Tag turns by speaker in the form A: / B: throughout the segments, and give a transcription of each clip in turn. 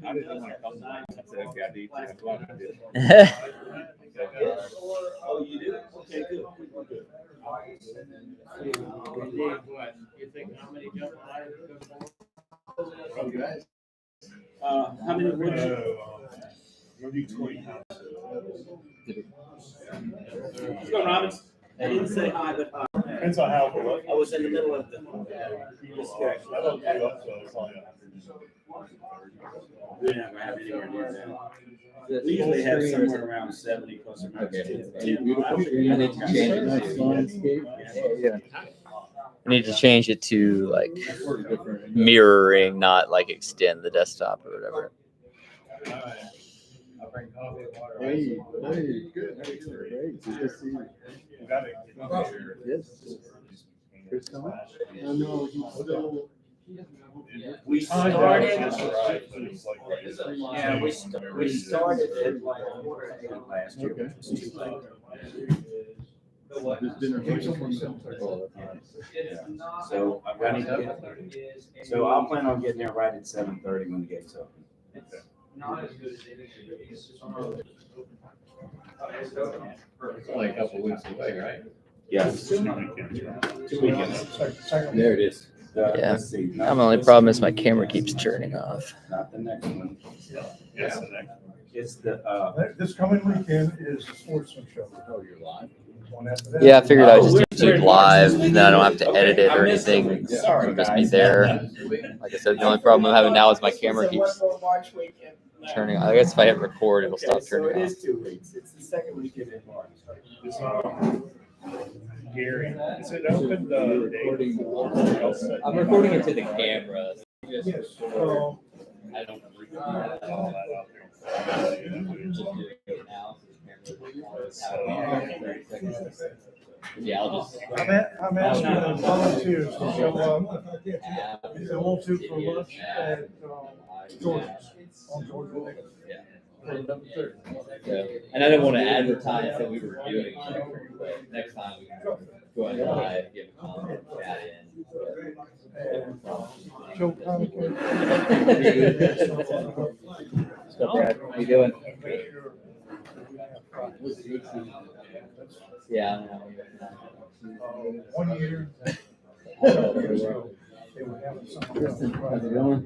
A: I didn't want to come tonight. I said, okay, I need to. I'm glad I did.
B: Oh, you do? Okay, good.
C: You think how many jump high?
B: How many would you?
A: Maybe 20.
B: Let's go, Robbins. I didn't say hi, but
A: Depends on how it was.
B: I was in the middle of the discussion. We're not gonna have anywhere near that. We usually have somewhere around 70 plus or minus 10.
D: I need to change it to I need to change it to like mirroring, not like extend the desktop or whatever.
C: I'll bring coffee and water.
E: Hey, good. Great. Good to see you. Yes. Chris coming? No, he's still.
B: We started.
C: Yeah,
B: we started at like quarter to 8 last year, which was too late.
E: This dinner.
B: So I'm ready to get. So I'll plan on getting there right at 7:30 when the gates open.
C: Not as good as it is.
F: It's only a couple weeks away, right?
B: Yes. 2 weekends.
E: There it is.
D: Yeah.
B: Let's see.
D: My only problem is my camera keeps turning off.
B: Not the next one.
A: Yes, the next one.
B: It's the,
G: This coming weekend is the sportsman show. Oh, you're live?
D: Yeah, I figured I'd just do YouTube live, and then I don't have to edit it or anything.
B: Sorry,
D: It'll just be
B: guys.
D: there. Like I said, the only problem I'm having now is my camera keeps turning. I guess if I hit record, it'll stop
B: So
D: turning
B: it
D: off.
B: is 2 weeks. It's the second weekend in March.
A: This, Gary, is it open the day before?
D: I'm recording it to the camera.
G: Yes.
D: I don't
A: All that out
D: Yeah, I'll just.
G: I'm asking the volunteers to show up. If they want to for lunch at George's on Georgia Lake.
D: Yeah. And I didn't want to advertise that we were doing it, but next time we can go on live, give a comment, chat in.
G: Show commentary.
D: What's up, Brad? How you doing? Yeah.
G: 1 year.
D: How's it going?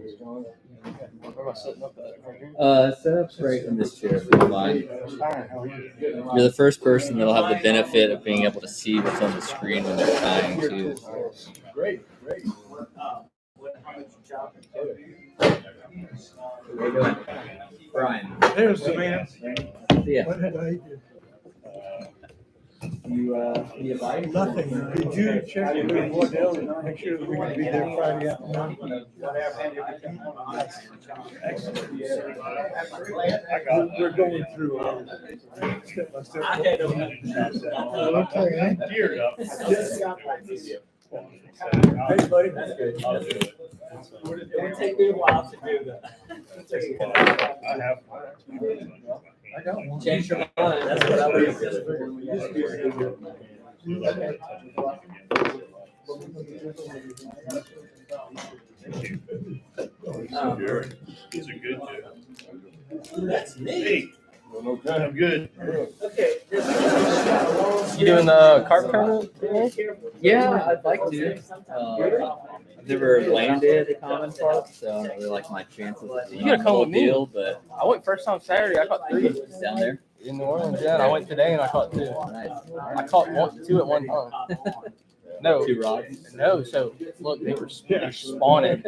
D: Set up right in this chair if you don't mind. You're the first person that'll have the benefit of being able to see what's on the screen when they're tying too.
G: Great.
D: How you doing? Brian.
G: There's the man.
D: Yeah.
G: What did I do?
D: You need a bite?
G: Nothing. Did you check with Wardell and make sure that we can be there Friday afternoon? We're going through step by step. Okay.
A: Geared up.
B: Hey, buddy. That's good.
A: I'll do it.
B: It would take me a while to do that.
A: I have.
G: I got one.
B: Change your mind. That's what I would do.
A: He's a good dude.
B: That's me.
A: Hey, I'm good.
B: Okay.
D: You doing the carp tournament? Yeah, I'd like to. I've never landed a common carp, so I don't really like my chances.
H: You gotta come with me.
D: Deal, but
H: I went first time Saturday. I caught 3
D: down there.
H: in New Orleans. Yeah, and I went today and I caught 2.
D: Nice.
H: I caught 2 at one time. No,
D: 2 rods.
H: no. So look, they were spawning.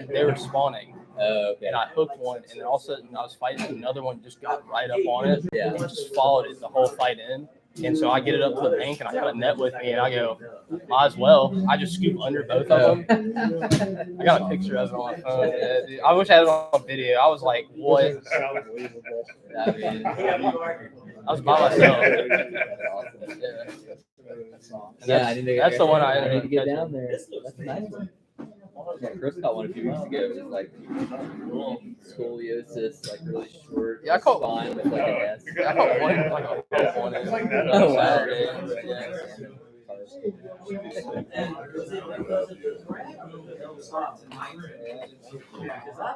H: They were spawning,
D: Okay.
H: and I hooked one, and then all of a sudden I was fighting. Another one just got right up on it.
D: Yeah.
H: And just followed it the whole fight in. And so I get it up to the bank and I got a net with me and I go, might as well. I just scoop under both of them. I got a picture of it on my phone. Yeah, dude. I wish I had it on video. I was like, what?
D: I mean,
H: I was by myself.
D: yeah, I need to,
H: That's the one I
D: need to get
H: catching.
D: down there. That's a nice one. Yeah, Chris caught one a few weeks ago. It was like scoliosis, like really short.
H: Yeah, I caught
D: spine with like an S.
H: I caught one, like a hook on it.
D: Oh, wow.
H: Saturday.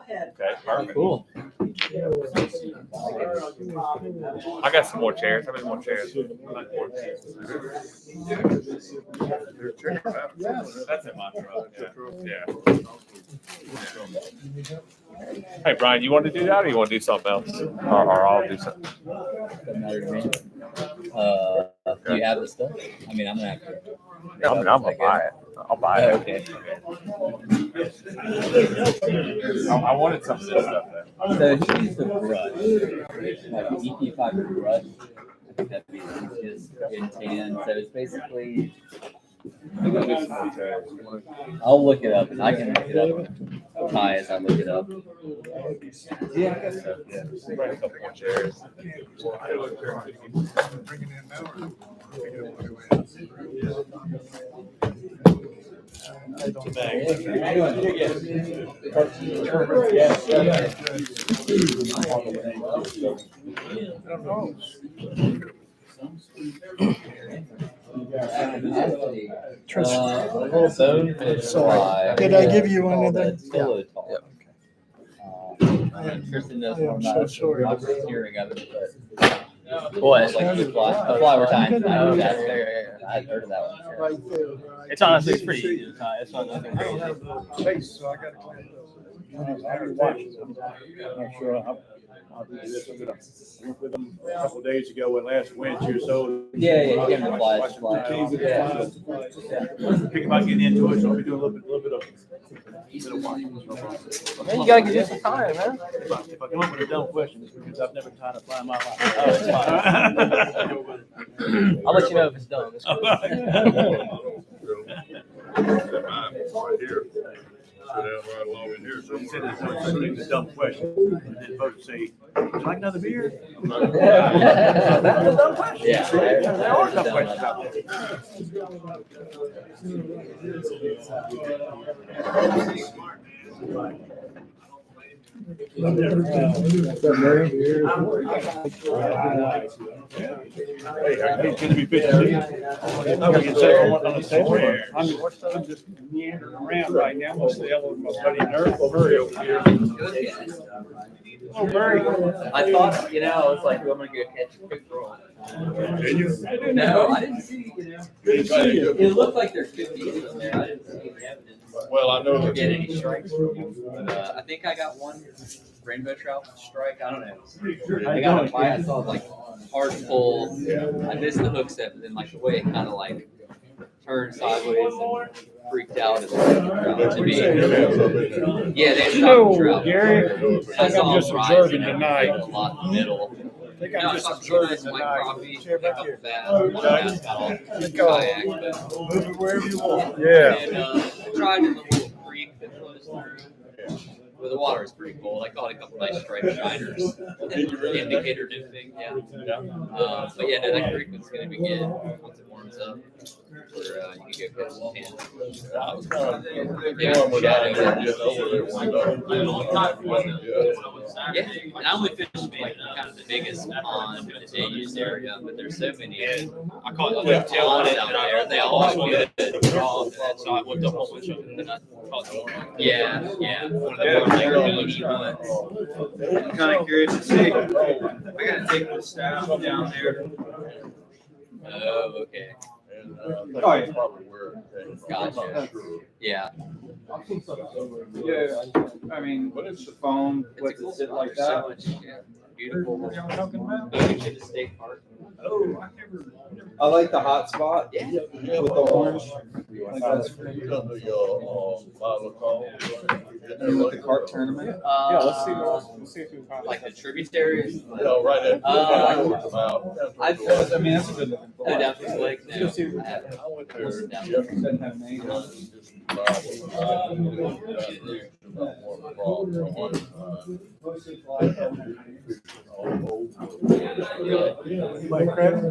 A: Okay, perfect.
D: Cool.
I: I got some more chairs. How many more chairs? That's in my truck. Yeah. Hey, Brian, you want to do that or you want to do something else? Or I'll do something.
D: Doesn't matter to me. Do you have the stuff? I mean, I'm gonna have to.
I: I'm gonna buy it. I'll buy it.
D: Oh, okay.
I: I wanted some of this stuff.
D: So he used the brush, like the EP5 brush. I think that'd be his in tan. So it's basically. I'll look it up, and I can look it up. Ty, as I look it up.
I: Yeah, I guess so. Yeah. Bring a couple more chairs.
D: Bonefish fly.
G: Did I give you anything?
D: Pillow talk. Kristen knows more about it. I'm just hearing of it, but
H: What?
D: like the fly we're tying tonight. I had heard of that one. Sure.
G: Right there.
H: It's honestly it's pretty easy to tie. It's not nothing crazy.
G: So I gotta clean those.
A: I'm not sure. I'll do this. I'm gonna work with them a couple of days ago when last winter or so.
D: Yeah, you came to fly.
A: Thinking about getting into it, so I'll be doing a little bit of watching.
H: Man, you gotta give it some time, man.
A: If I come up with a dumb question, it's because I've never tied a fly in my life.
H: Oh, it's fine. I'll let you know if it's done. It's cool.
A: Right here. Right along in here. So he said it's a dumb question. And then folks say, would you like another beer? That's a dumb question.
D: Yeah.
A: There are dumb questions out there. Hey, it's gonna be fishing. I'm gonna get set on the table. I'm just meandering around right now. I'm gonna stay with my buddy Murray over here. Oh, Murray.
D: I thought, I was like, I'm gonna go catch a quick roll.
A: Did you?
D: No, I didn't see, It looked like there's 50 in there. I didn't see any evidence.
A: Well, I know
D: Get any strikes? I think I got one rainbow trout strike. I don't know. I got a bite. I saw like hard pull. I missed the hook set, but then like the way it kind of like turned sideways and freaked out. To me. Yeah, they had shot trout.
A: Gary,
D: I saw
A: I'm just
D: him
A: observing
D: rising
A: tonight.
D: a lot in the middle.
A: I think
D: No,
A: I'm
D: I
A: just
D: saw two
A: observing
D: nice white
A: tonight.
D: crappie,
A: Chair
D: a
A: back
D: couple
A: here.
D: bass, one bass got all kayak, but
A: Move it wherever you want.
D: and I tried in the little creek that flows through. Where the water is pretty cold. I caught a couple nice striped shiners. Indicator nymphing, yeah. But yeah, no, that creek was going to be good once it warms up. Where you can go catch some tan. Yeah, and I only fished like kind of the biggest pond in the Dayton area, but there's so many. I caught other ponds out there. They all good. So I looked up a whole bunch of them and I caught them. Yeah. One of the more like meaty ones.
J: I'm kind of curious to see. I gotta take the staff down there.
D: Oh, okay.
J: Oh, yeah.
D: Gotcha. Yeah.
J: Yeah, I mean,
F: It's
J: phone,
D: It's a
J: what's
D: cool
J: it sit
D: spot.
J: like
D: There's so
J: that?
D: much beautiful.
J: What y'all talking about?
D: Going to the state park.
J: Oh, I like the hot spot
D: Yeah.
J: with the orange. Like that's pretty good. And with the cart tournament.
H: Yeah, let's see if we can find
D: Like the tributaries.
F: Right there.
D: I've
J: I mean, that's a good looking.
D: no down this lake. No, I haven't.
F: I went there.
D: Listened down
J: Doesn't have names.
G: Like crab?
F: They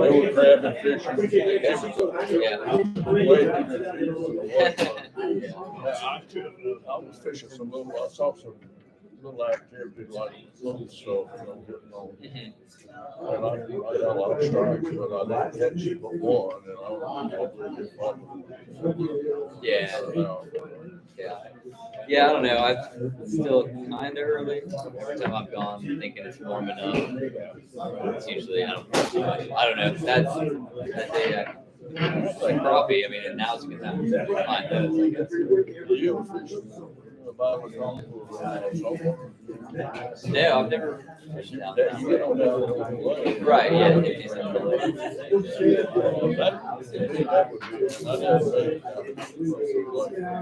F: were crabbing, fishing.
D: Yeah.
F: I was fishing some I saw some little activities like little stuff, getting on.
D: Mhm.
F: And I got a lot of strikes, but I didn't catch but one, and I hopefully get one.
D: Yeah. Yeah, I don't know. It's still kind of early. Every time I've gone, thinking it's warming up. It's usually, I don't know too much. I don't know. That day, like crappie. I mean, and now's a good time to find those, I guess.
F: You ever fish about with
D: No, I've never fished down there.
F: You get on down there.
D: Right, yeah. If he's in the
F: That would be, I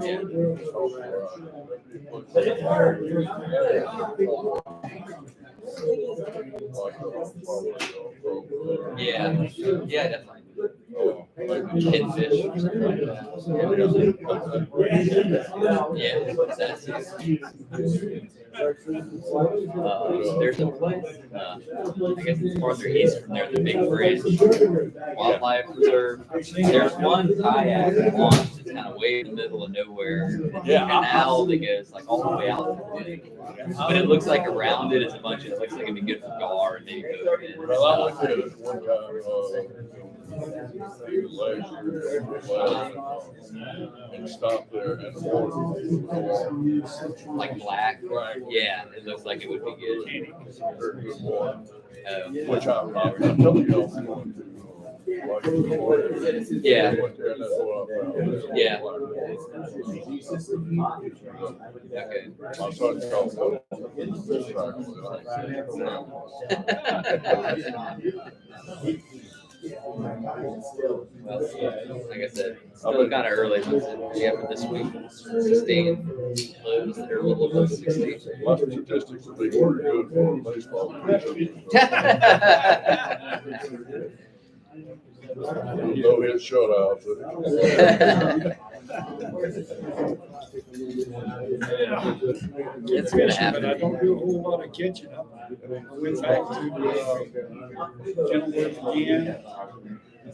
F: never made
D: yeah, yeah, definitely. Kid fish or something like that. Yeah, that's it. There's a place, I guess it's farther east from there, the Big Bridge Wildlife Preserve. There's one kayak launch that's kind of way in the middle of nowhere.
F: Yeah.
D: A canal that goes like all the way out to the lake. But it looks like around it is a bunch of, it looks like it'd be good for gar and maybe boat in.
F: Well, I went there this one time, and stopped there and
D: Like black?
F: Right.
D: Yeah, it looks like it would be good.
F: very good water,
D: Which
F: which I told you, I was going to.
D: Yeah.
F: I went there and that's what I found.
D: Yeah. Okay.
F: I started to talk about
D: Well, like I said, still kind of early. Yeah, for this week, sustained lows that are a little above 60.
F: My statistics would be pretty good for baseball. No hit shutouts.
D: It's gonna happen.
G: I don't do a whole lot of catching. I went back to Kenilworth again. I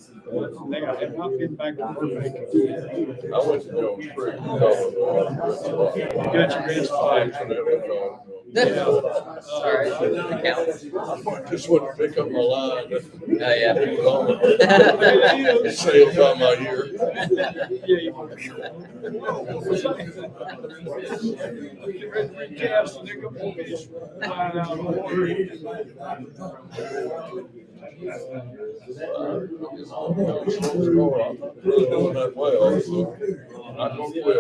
G: have not been back to Burbank again.
F: I went to Jones Creek.
G: You got your best five.
D: All right, that counts.
F: I just wouldn't pick up my line.
D: Oh yeah.
F: Sail by my ear.
G: Recast and they go fish flying out of the water.
F: Doing that well, so I'm gonna quit.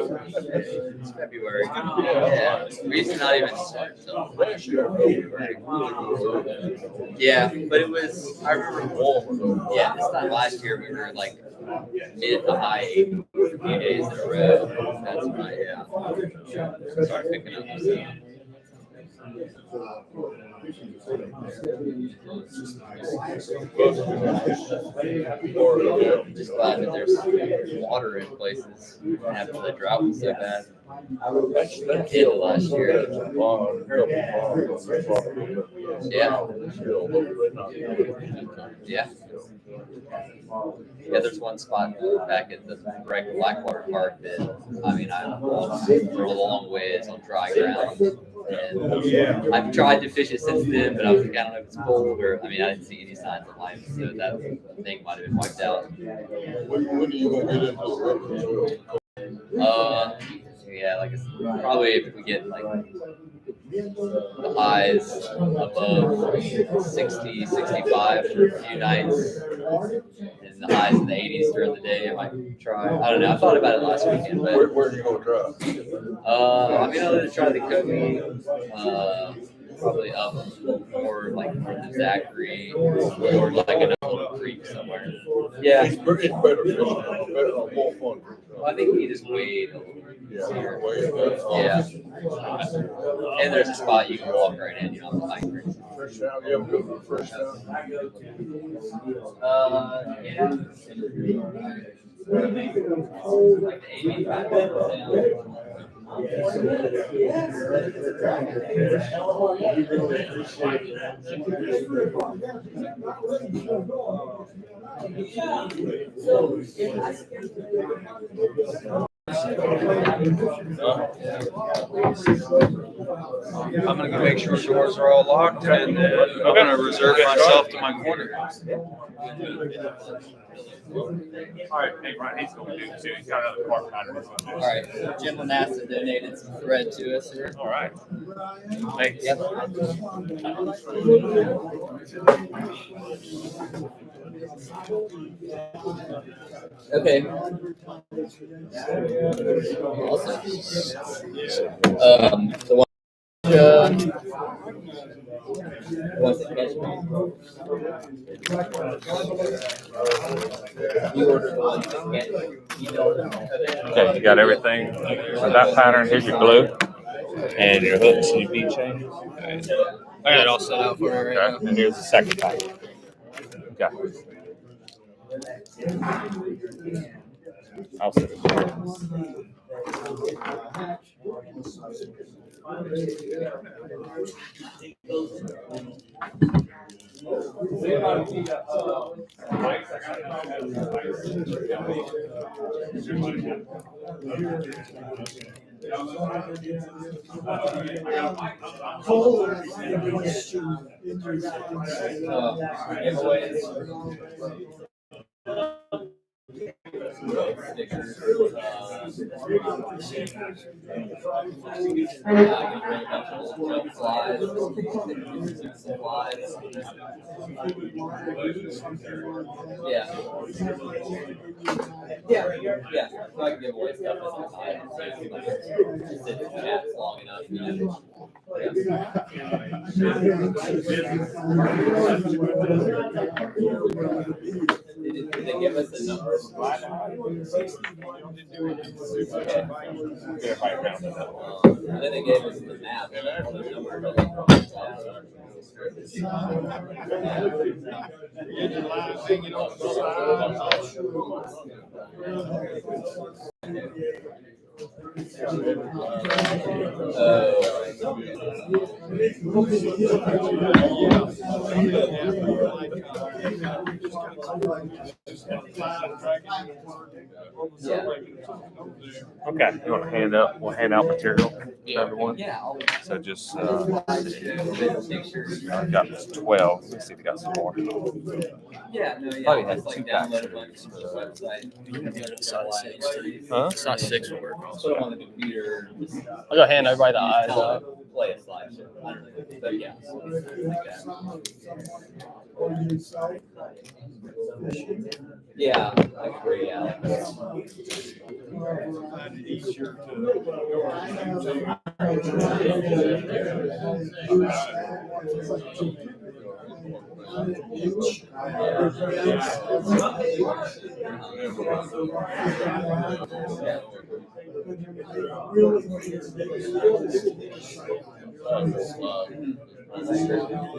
D: It's February. Yeah. We used to not even start until
F: Last year,
D: yeah, but it was, I remember,
F: warmer.
D: yeah, this time last year we were like mid to high 80 for a few days in a row. That's when I, started picking up. Just glad that there's water in places after the drought was so bad. Kid last year. Yeah. Yeah. Yeah, there's one spot back at the Blackwater Park that, I mean, I walked for a long ways on dry ground. And I've tried to fish it since then, but I was like, I don't know if it's cold or, I mean, I didn't see any signs of life, so that thing might have been wiped out.
F: When are you gonna get into the river?
D: Yeah, like it's probably if we get like the highs above 60, 65 for a few nights, and the highs in the 80s during the day, I might try. I don't know. I thought about it last weekend, but
F: Where are you gonna try?
D: I'm gonna try the Kobe. Probably up more like the Zachary or like another little creek somewhere. Yeah.
F: It's better fishing, better, more fun.
D: Well, I think we just wade a little bit easier.
F: Yeah.
D: And there's a spot you can walk right in, you don't have to hike.
F: First down, you ever go to the first down?
D: Yeah. Like the 85 down.
J: I'm gonna go make sure doors are all locked, and then I'm gonna reserve myself to my corner.
I: All right, hey, Brian, he's going to do too. He's got another cart pattern he's going to do.
D: All right, Jim Manasseh donated some thread to us here.
I: All right. Thanks.
D: Yep. Okay. Awesome. So wants to catch me. You ordered the ones that catch me. You don't.
I: Okay, you got everything for that pattern. Here's your glue and your hooks and your bead chain.
H: I got it all set out for you right
I: Okay, and here's the second pattern. Okay. I'll set it.
D: Yeah. Yeah. So I can give away stuff as an item. So if you like sit in chats long enough, you know. Did they give us the number? And then they gave us the map. The number.
I: Okay, you want to hand up? We'll hand out material to everyone.
D: Yeah.
I: So just
D: Make sure.
I: I've got 12. Let's see if we got some more.
D: Yeah, no, yeah.
I: Probably had
D: Just, like,
I: 2
D: download
I: packs.
D: a bunch from the website.
I: Huh?
H: Size 6 will work.
D: Put them on the computer.
H: I'll go hand everybody the eyes up.
D: Play a slideshow. I don't know. But yeah. Like that. Yeah, I agree, Alex.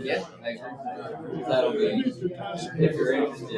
D: Yeah, I agree. That'll be, if you're interested,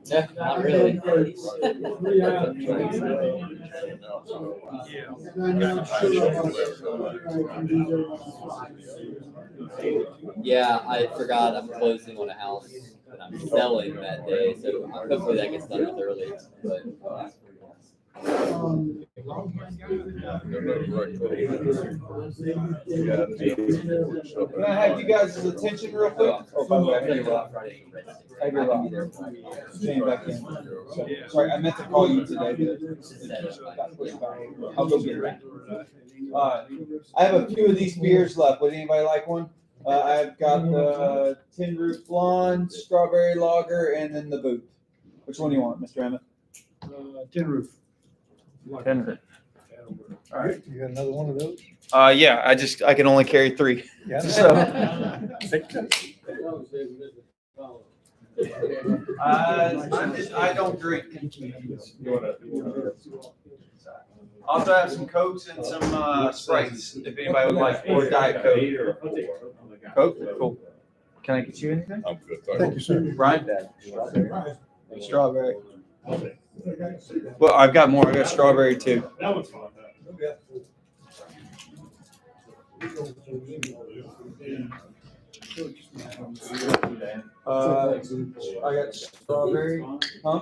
D: yeah, not really. Yeah, I forgot I'm closing on a house that I'm selling that day, so hopefully that gets done with early. But
J: Can I have you guys' attention real quick? Oh, by the way, I have your came back in. Sorry, I meant to call you today, but got pushed back. I'll go get it. I have a few of these beers left. Would anybody like one? I've got the Tin Roof Blonde, Strawberry Lager, and then the Boot. Which one do you want, Mr. Emmett?
G: Tin Roof.
I: Tender.
G: All right, you got another one of those?
J: Yeah, I can only carry 3.
G: Yeah.
J: So. I don't drink. Also have some Cokes and some Sprites, if anybody would like, or Diet Coke. Coke? Cool. Can I get you anything?
F: I'm good.
G: Thank you, sir.
J: Brian? Strawberry. Well, I've got more. I got strawberry too. I got strawberry. Huh?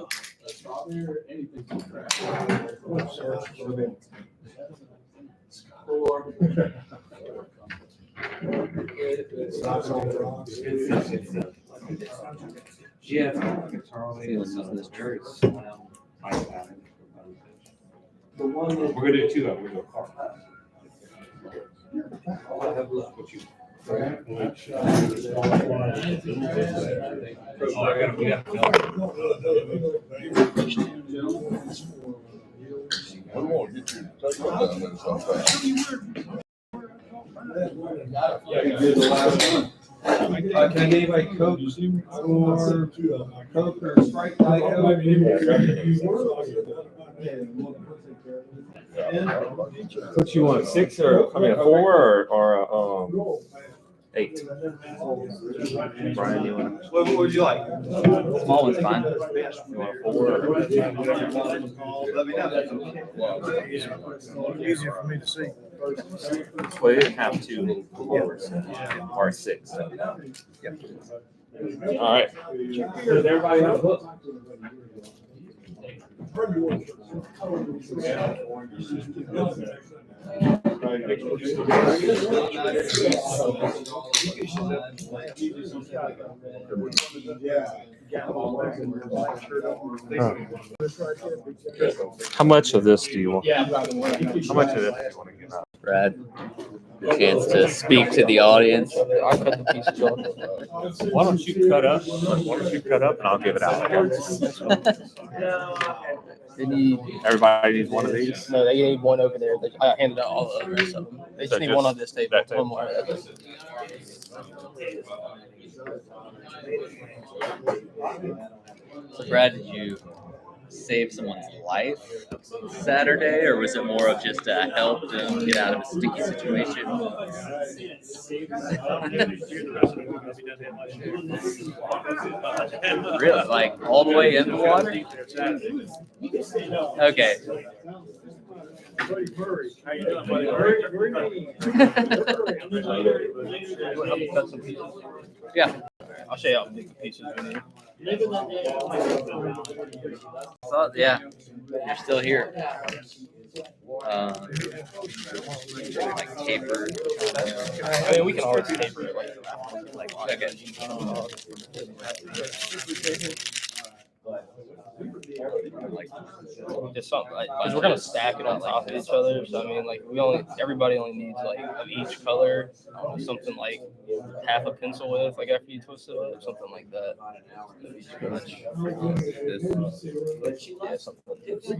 D: Yeah. Feeling this jerk.
I: We're gonna do two of them. We're gonna go car.
F: We won't get you to take one down there sometime.
J: Can I get anybody Coke or Sprite? Diet
I: What you want, 6 or, I mean, a 4 or 8? Brian, you want?
J: What would you like?
D: Small one's fine.
I: You want a 4 or?
J: Let me know.
G: Easier for me to see.
I: Well, you have 2 4s or 6. All right. Does everybody have a book? How much of this do you want? How much of this do you want to give out?
D: Brad, the chance to speak to the audience.
H: I cut the piece of chocolate.
I: Why don't you cut up? Why don't you cut up and I'll give it out.
H: They need,
I: Everybody needs one of these.
H: no, they need one over there. I handed out all the rest of them. They just
I: So
H: need
I: just
H: one on this table.
I: that table.
H: One more.
D: So Brad, did you save someone's life Saturday, or was it more of just to help them get out of a sticky situation? Really? Like all the way in the water? Okay. Yeah.
H: I'll show you how big the pieces we need.
D: So, yeah, you're still here. Like taper.
H: I mean, we can always taper it
D: Okay.
H: Just something because we're gonna stack it on top of each other. So I mean, like everybody only needs like of each color, something like half a pencil width, like after you twist it up, something like that.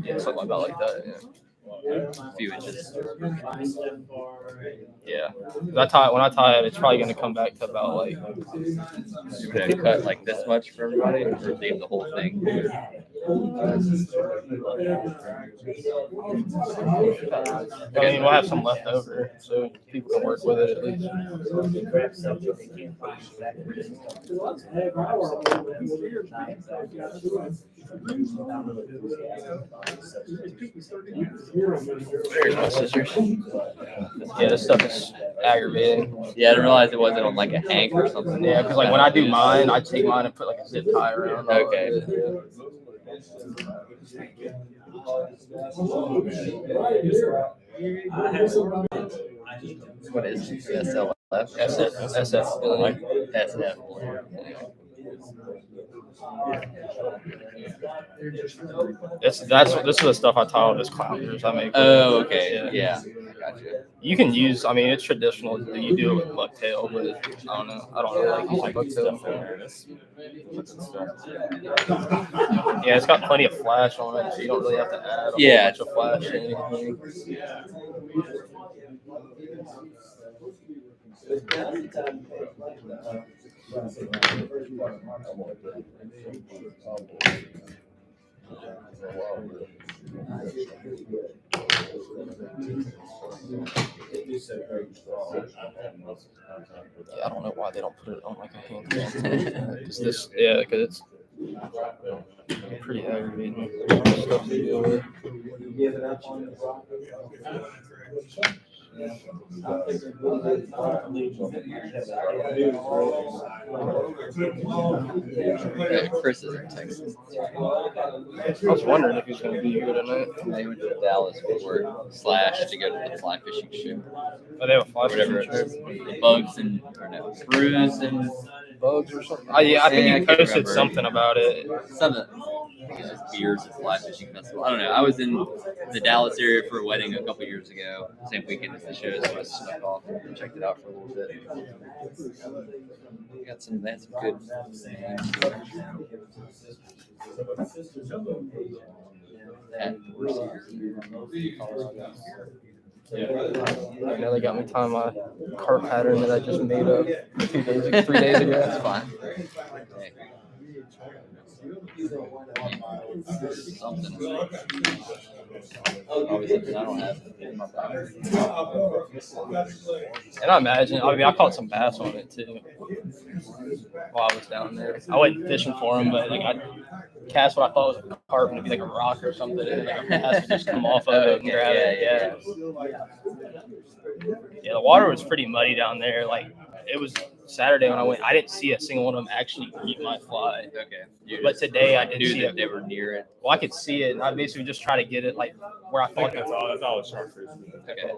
H: Yeah, something about like that. Yeah.
D: A few inches.
H: Yeah. When I tie it, it's probably gonna come back to about like.
D: You're gonna cut like this much for everybody, or leave the whole thing?
H: I mean, we'll have some left over, so people can work with it at least. Here's my scissors. Yeah, this stuff is aggravating.
D: Yeah, I didn't realize it wasn't on like a hank or something.
H: Yeah, because like when I do mine, I take mine and put like a zip tie around.
D: Okay. What is it? SLF?
H: SF.
D: SF.
H: This is the stuff I tie all this clouders I make.
D: Oh, okay. Yeah. Gotcha.
H: You can use, I mean, it's traditional that you do it with bucktail, but I don't know. I don't really like using bucktail. Yeah, it's got plenty of flash on it, so you don't really have to add a whole bunch of flash or anything. Yeah, I don't know why they don't put it on like a hand clamp. Because this, yeah, because it's pretty aggravating stuff to deal with.
D: Yeah, Chris is in Texas.
H: I was wondering if he was going to be here tonight.
D: They went to Dallas for work / to go to the fly fishing show.
H: Oh, they have a fly
D: Whatever
H: fishing
D: it's
H: trip.
D: the bugs and or no brews and
H: Bugs or something. Oh, yeah, I think
D: Yeah, I
H: he
D: can't
H: posted
D: remember.
H: something about it.
D: something. I think it's just beers at Fly Fishing Festival. I don't know. I was in the Dallas area for a wedding a couple years ago, same weekend as the show, so I snuck off and checked it out for a little bit. They had some good names.
H: Now they got me tying my carp pattern that I just made up 3 days ago.
D: That's fine. Hey. Something. Always something I don't have in my bag.
H: And I imagine, I mean, I caught some bass on it too while I was down there. I wasn't fishing for them, but like I cast what I thought was a carp and it'd be like a rock or something, and like a bass would just come off of it and grab it. Yeah, the water was pretty muddy down there. Like it was Saturday when I went. I didn't see a single one of them actually eat my fly.
D: Okay.
H: But today I did
D: knew
H: see
D: that
H: it.
D: they were near it.
H: Well, I could see it, and I basically just try to get it like where I thought.
I: That's all it's shark fish.
D: Okay.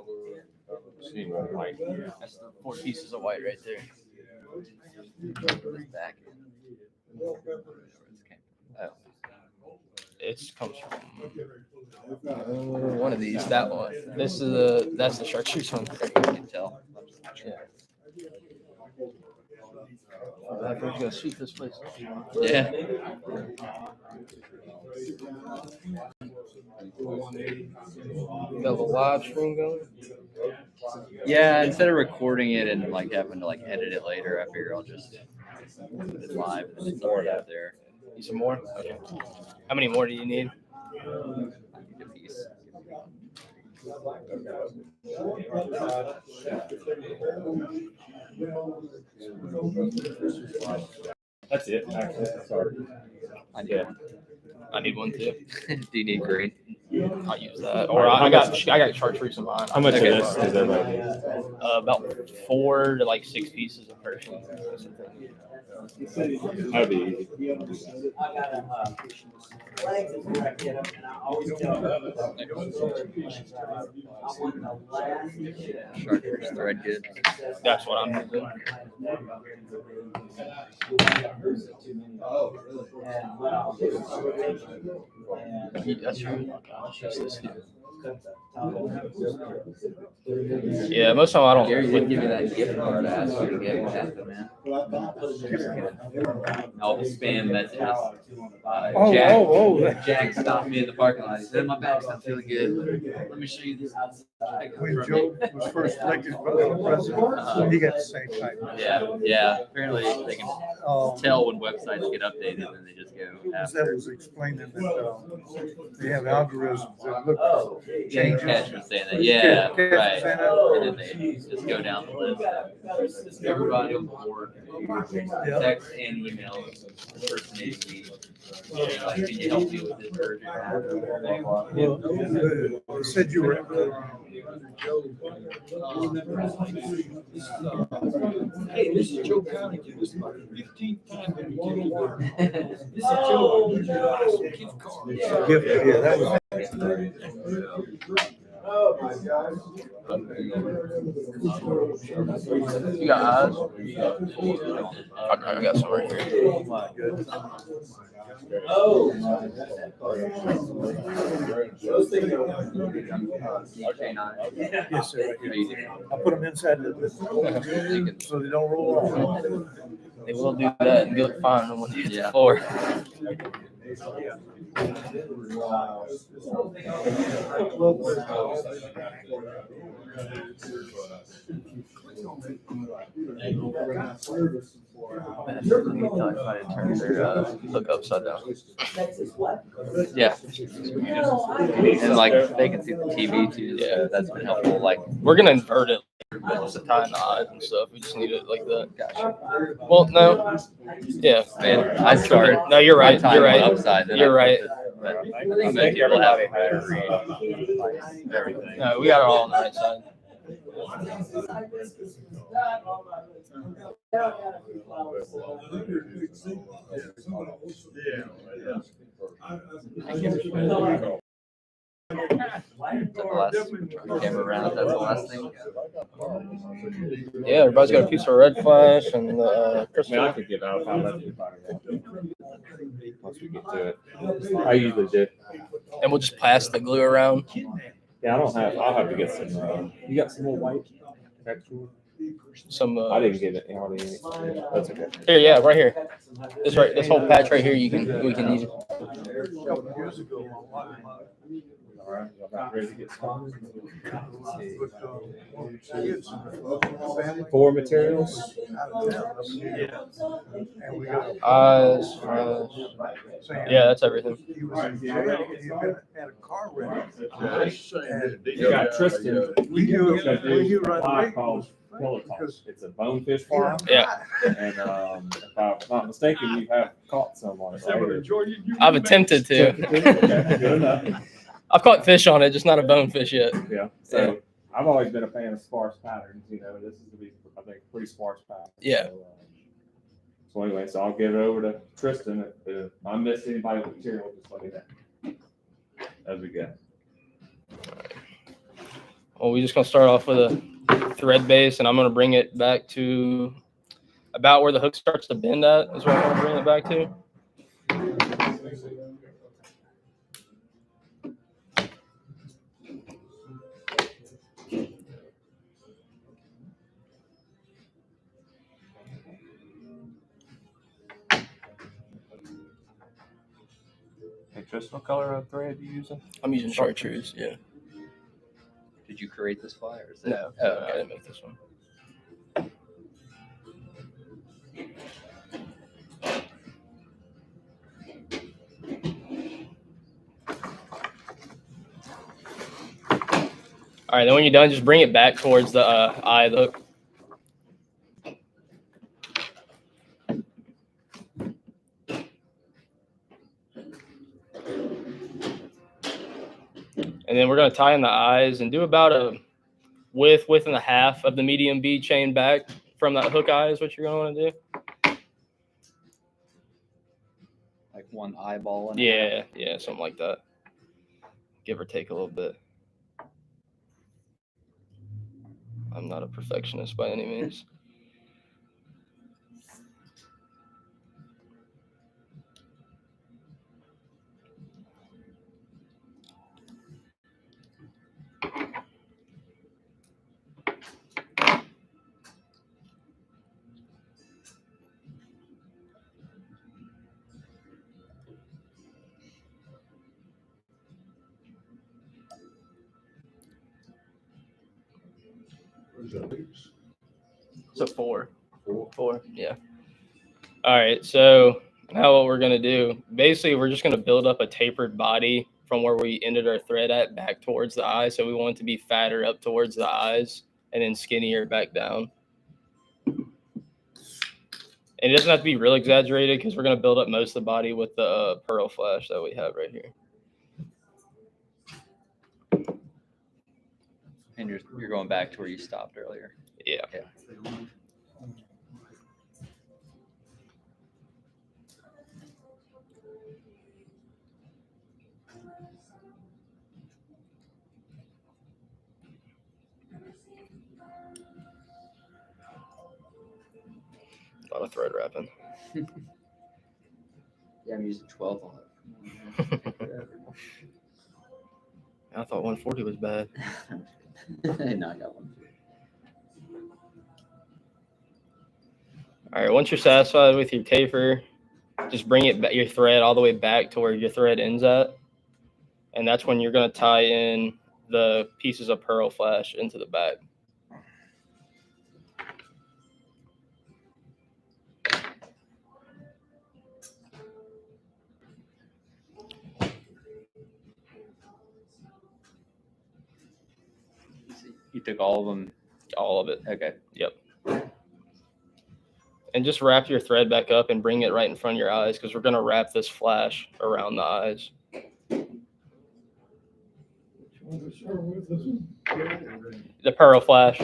I: See one white.
H: That's the 4 pieces of white right there.
D: Back. Oh.
H: It comes from one of these. That one. That's the chartreuse one.
D: You can tell.
H: Yeah. I'm gonna sweep this place.
D: Yeah.
H: You have a live stream going?
D: Yeah, instead of recording it and like having to like edit it later, I figure I'll just put it live and then it's already out there.
H: Need some more? Okay. How many more do you need?
D: I need a piece.
I: That's it. Actually, sorry.
D: I need one too. Do you need green?
H: I'll use that. Or I got chartreuse in mine.
I: How much
D: Okay.
I: of this does everybody need?
H: About 4 to like 6 pieces a person.
I: That'd be easy.
D: Chartreuse thread good.
H: That's what I'm using. That's right. Yeah, most of the time I don't.
D: Gary didn't give me that gift card I asked you to get with that, man. All the spam messages. Jack stopped me in the parking lot. He said, my back's not feeling good. Let me show you this.
G: When Joe was first elected president, he got the same type.
D: Yeah. Apparently they can tell when websites get updated and they just go
G: That
D: after.
G: was explaining that they have algorithms that look for
D: Yeah,
G: changes.
D: Cash was saying that. Yeah,
G: Cash was
D: right.
G: saying that.
D: And then they just go down the list. Everybody on board, text and email impersonating me. Like, can you help me with this urgent matter?
G: Well, you said you were.
K: Hey, this is Joe Connington. This is my 15th time in the This is Joe. Gift card.
G: Yeah, that was.
K: Oh my God.
H: You got eyes? Okay, I got some right here.
G: Oh my goodness.
K: Oh.
G: Yes, sir. Right here. I put them inside so they don't roll off.
H: They will do that and go find them when they hit the
D: Yeah.
H: floor. tell everybody to turn their hook upside down. Yeah.
D: And like they can see the TV too. Yeah, that's been helpful. Like
H: We're gonna invert it to tie in the eyes and stuff. We just need it like that. Gotcha. Well, no. Yeah.
D: man, I started.
H: No, you're right.
D: I tied
H: You're
D: one
H: right.
D: Upside. Then
H: You're
D: I
H: right.
D: flipped it, but I think people have a better read. Everything.
H: No, we got it all on the right side.
D: The last camera round. That's the last thing.
H: Yeah, everybody's got a piece of red flash and
I: I
H: crystal.
I: could get out if I let everybody once we get to it. I usually do.
H: And we'll just pass the glue around.
I: Yeah, I'll have to get some, you got some more white texture?
H: Some.
I: I didn't get it, hardly any. That's okay.
H: Here, yeah, right here. This whole patch right here. We can use.
I: All right, y'all about ready to get started? 4 materials.
H: Eyes. Yeah, that's everything.
G: He was in jail, he had a car wreck.
I: You got Tristan.
G: We knew
I: a
G: right
I: fly
G: away.
I: called Peloton. It's a bonefish fly.
H: Yeah.
I: And if I'm not mistaken, you have caught someone. Right?
H: I've attempted to.
I: Okay, good enough.
H: I've caught fish on it, just not a bonefish yet.
I: Yeah. So I've always been a fan of sparse patterns. You know, this is to be, I think, pretty sparse pattern.
H: Yeah.
I: So anyway, so I'll give it over to Tristan. If I miss anybody with material, just let me know. As we go.
H: Well, we're just gonna start off with a thread base, and I'm gonna bring it back to about where the hook starts to bend at. Is what I'm gonna bring it back to.
I: Hey, Tristan, what color of thread are you using?
H: I'm using chartreuse. Yeah.
D: Did you create this fly or is it?
H: No,
D: Oh,
H: I
D: okay.
H: didn't make this one. All right, then when you're done, just bring it back towards the eye of the hook. And then we're going to tie in the eyes and do about a width and a half of the medium bead chain back from that hook eye is what you're going to want to do.
D: Like one eyeball.
H: Yeah, yeah, something like that. Give or take a little bit. I'm not a perfectionist by any means. So four, yeah. All right, so now what we're gonna do, basically we're just gonna build up a tapered body from where we ended our thread at back towards the eye. So we want it to be fatter up towards the eyes and then skinnier back down. And it doesn't have to be real exaggerated because we're gonna build up most of the body with the pearl flash that we have right here.
D: And you're going back to where you stopped earlier.
H: Yeah.
D: Yeah.
H: A lot of thread wrapping.
D: Yeah, I'm using 12 on it.
H: I thought 140 was bad.
D: No, I got one.
H: All right, once you're satisfied with your taper, just bring it your thread all the way back to where your thread ends at. And that's when you're going to tie in the pieces of pearl flash into the back.
D: You took all of them.
H: all of it.
D: Okay.
H: Yep. And just wrap your thread back up and bring it right in front of your eyes because we're going to wrap this flash around the eyes. The Pearl Flash.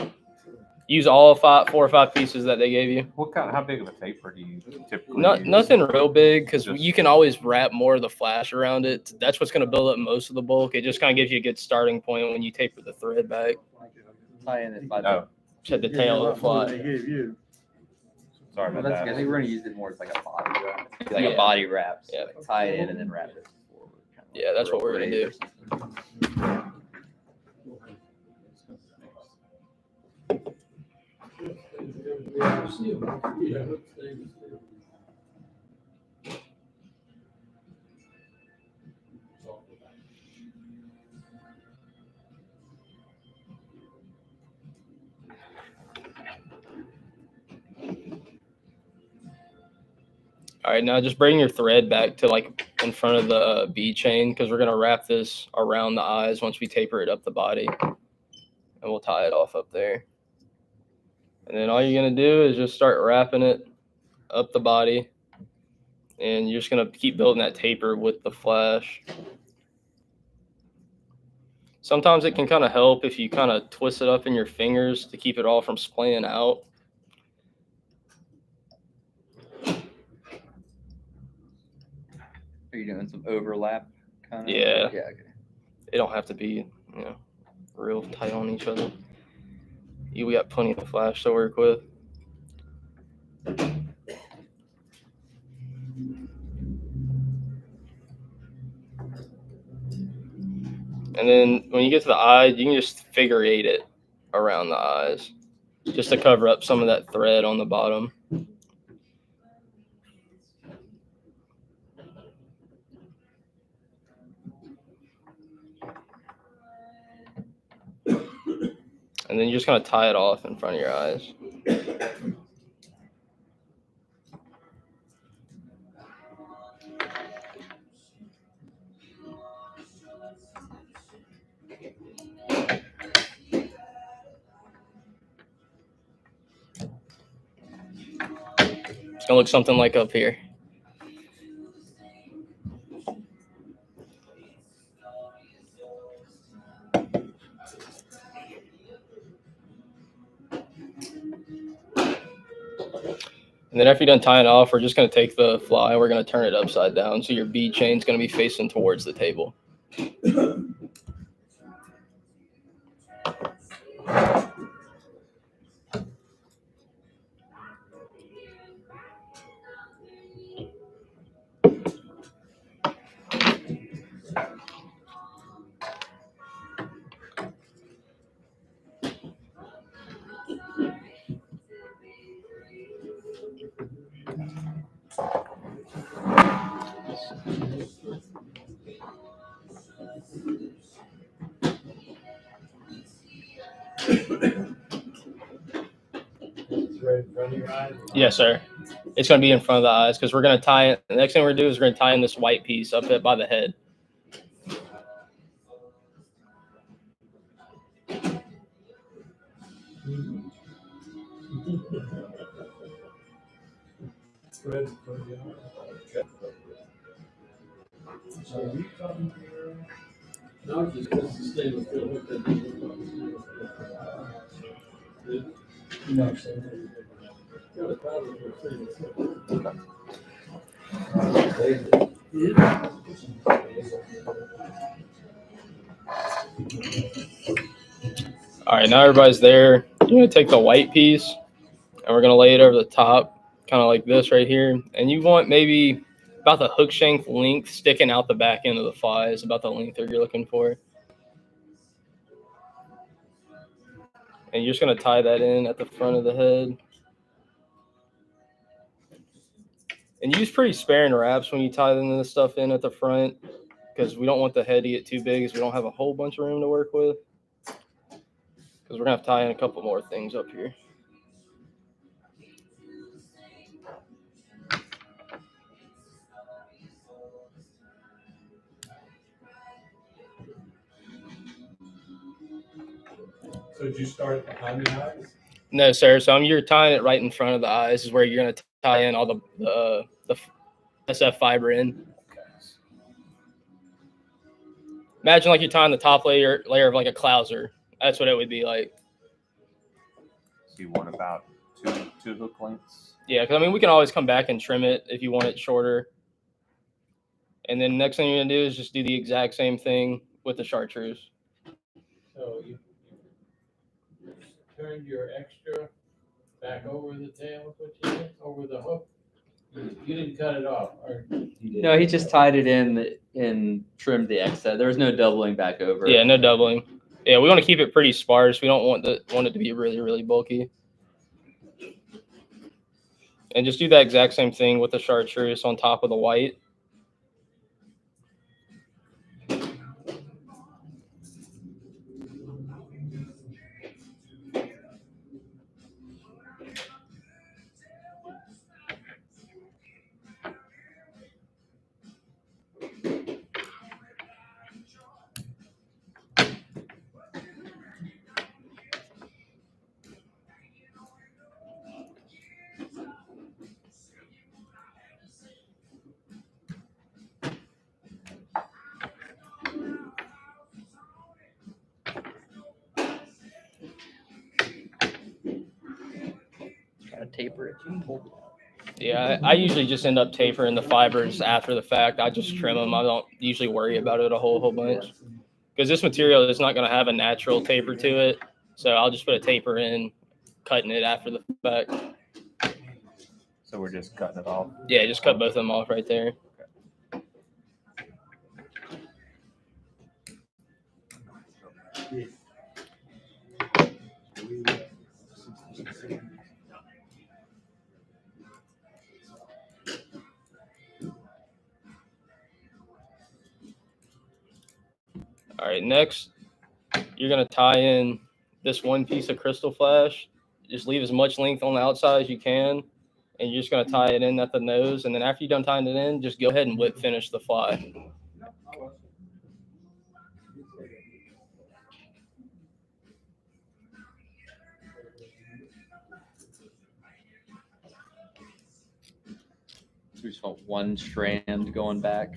H: Use all 4 or 5 pieces that they gave you.
I: How big of a taper do you typically use?
H: Nothing real big because you can always wrap more of the flash around it. That's what's going to build up most of the bulk. It just kind of gives you a good starting point when you taper the thread back.
D: Tie in it by
I: Oh,
H: At the tail of the fly.
A: They gave you.
I: sorry
D: Well,
I: about
D: that's
I: that.
D: good. I think we're gonna use it more as like a body wrap. Like a body wrap. So
H: Yeah.
D: like tie it in and then wrap it forward.
H: Yeah, that's what we're gonna do. All right, now just bring your thread back to like in front of the bead chain because we're gonna wrap this around the eyes once we taper it up the body, and we'll tie it off up there. And then all you're gonna do is just start wrapping it up the body, and you're just gonna keep building that taper with the flash. Sometimes it can kind of help if you kind of twist it up in your fingers to keep it all from splaying out.
D: Are you doing some overlap kind of?
H: Yeah.
D: Yeah. Okay.
H: It don't have to be, real tight on each other. We got plenty of flash to work with. And then when you get to the eye, you can just figure 8 it around the eyes just to cover up some of that thread on the bottom. And then you're just going to tie it off in front of your eyes. It's going to look something like up here. And then after you're done tying it off, we're just going to take the fly, we're going to turn it upside down. So your bead chain is going to be facing towards the table. Yes, sir. It's going to be in front of the eyes because we're going to tie it. The next thing we're going to do is we're going to tie in this white piece up by the head. All right, now everybody's there. You're going to take the white piece and we're going to lay it over the top, kind of like this right here. And you want maybe about the hook shank length sticking out the back end of the fly is about the length that you're looking for. And you're just going to tie that in at the front of the head. And use pretty sparing wraps when you tie this stuff in at the front because we don't want the head to get too big because we don't have a whole bunch of room to work with. Because we're going to have to tie in a couple more things up here.
K: So did you start behind the eyes?
H: No, sir. So you're tying it right in front of the eyes is where you're going to tie in all the SF fiber in. Imagine like you're tying the top layer of like a clouser. That's what it would be like.
I: So you want about two hook lengths?
H: Yeah, because I mean we can always come back and trim it if you want it shorter. And then next thing you're gonna do is just do the exact same thing with the chartreuse.
C: So you turned your extra back over the tail, what you did, over the hook? You didn't cut it off, or?
D: No, he just tied it in and trimmed the excess. There was no doubling back over.
H: Yeah, no doubling. Yeah, we want to keep it pretty sparse. We don't want it to be really, really bulky. And just do that exact same thing with the chartreuse on top of the white.
D: Gotta taper it.
H: Yeah, I usually just end up tapering the fibers after the fact. I just trim them. I don't usually worry about it a whole bunch because this material is not going to have a natural taper to it. So I'll just put a taper in, cutting it after the fact.
I: So we're just cutting it off?
H: Yeah, just cut both of them off right there. All right, next, you're going to tie in this one piece of crystal flash. Just leave as much length on the outside as you can, and you're just going to tie it in at the nose. And then after you're done tying it in, just go ahead and whip finish the fly.
D: So we just want one strand going back?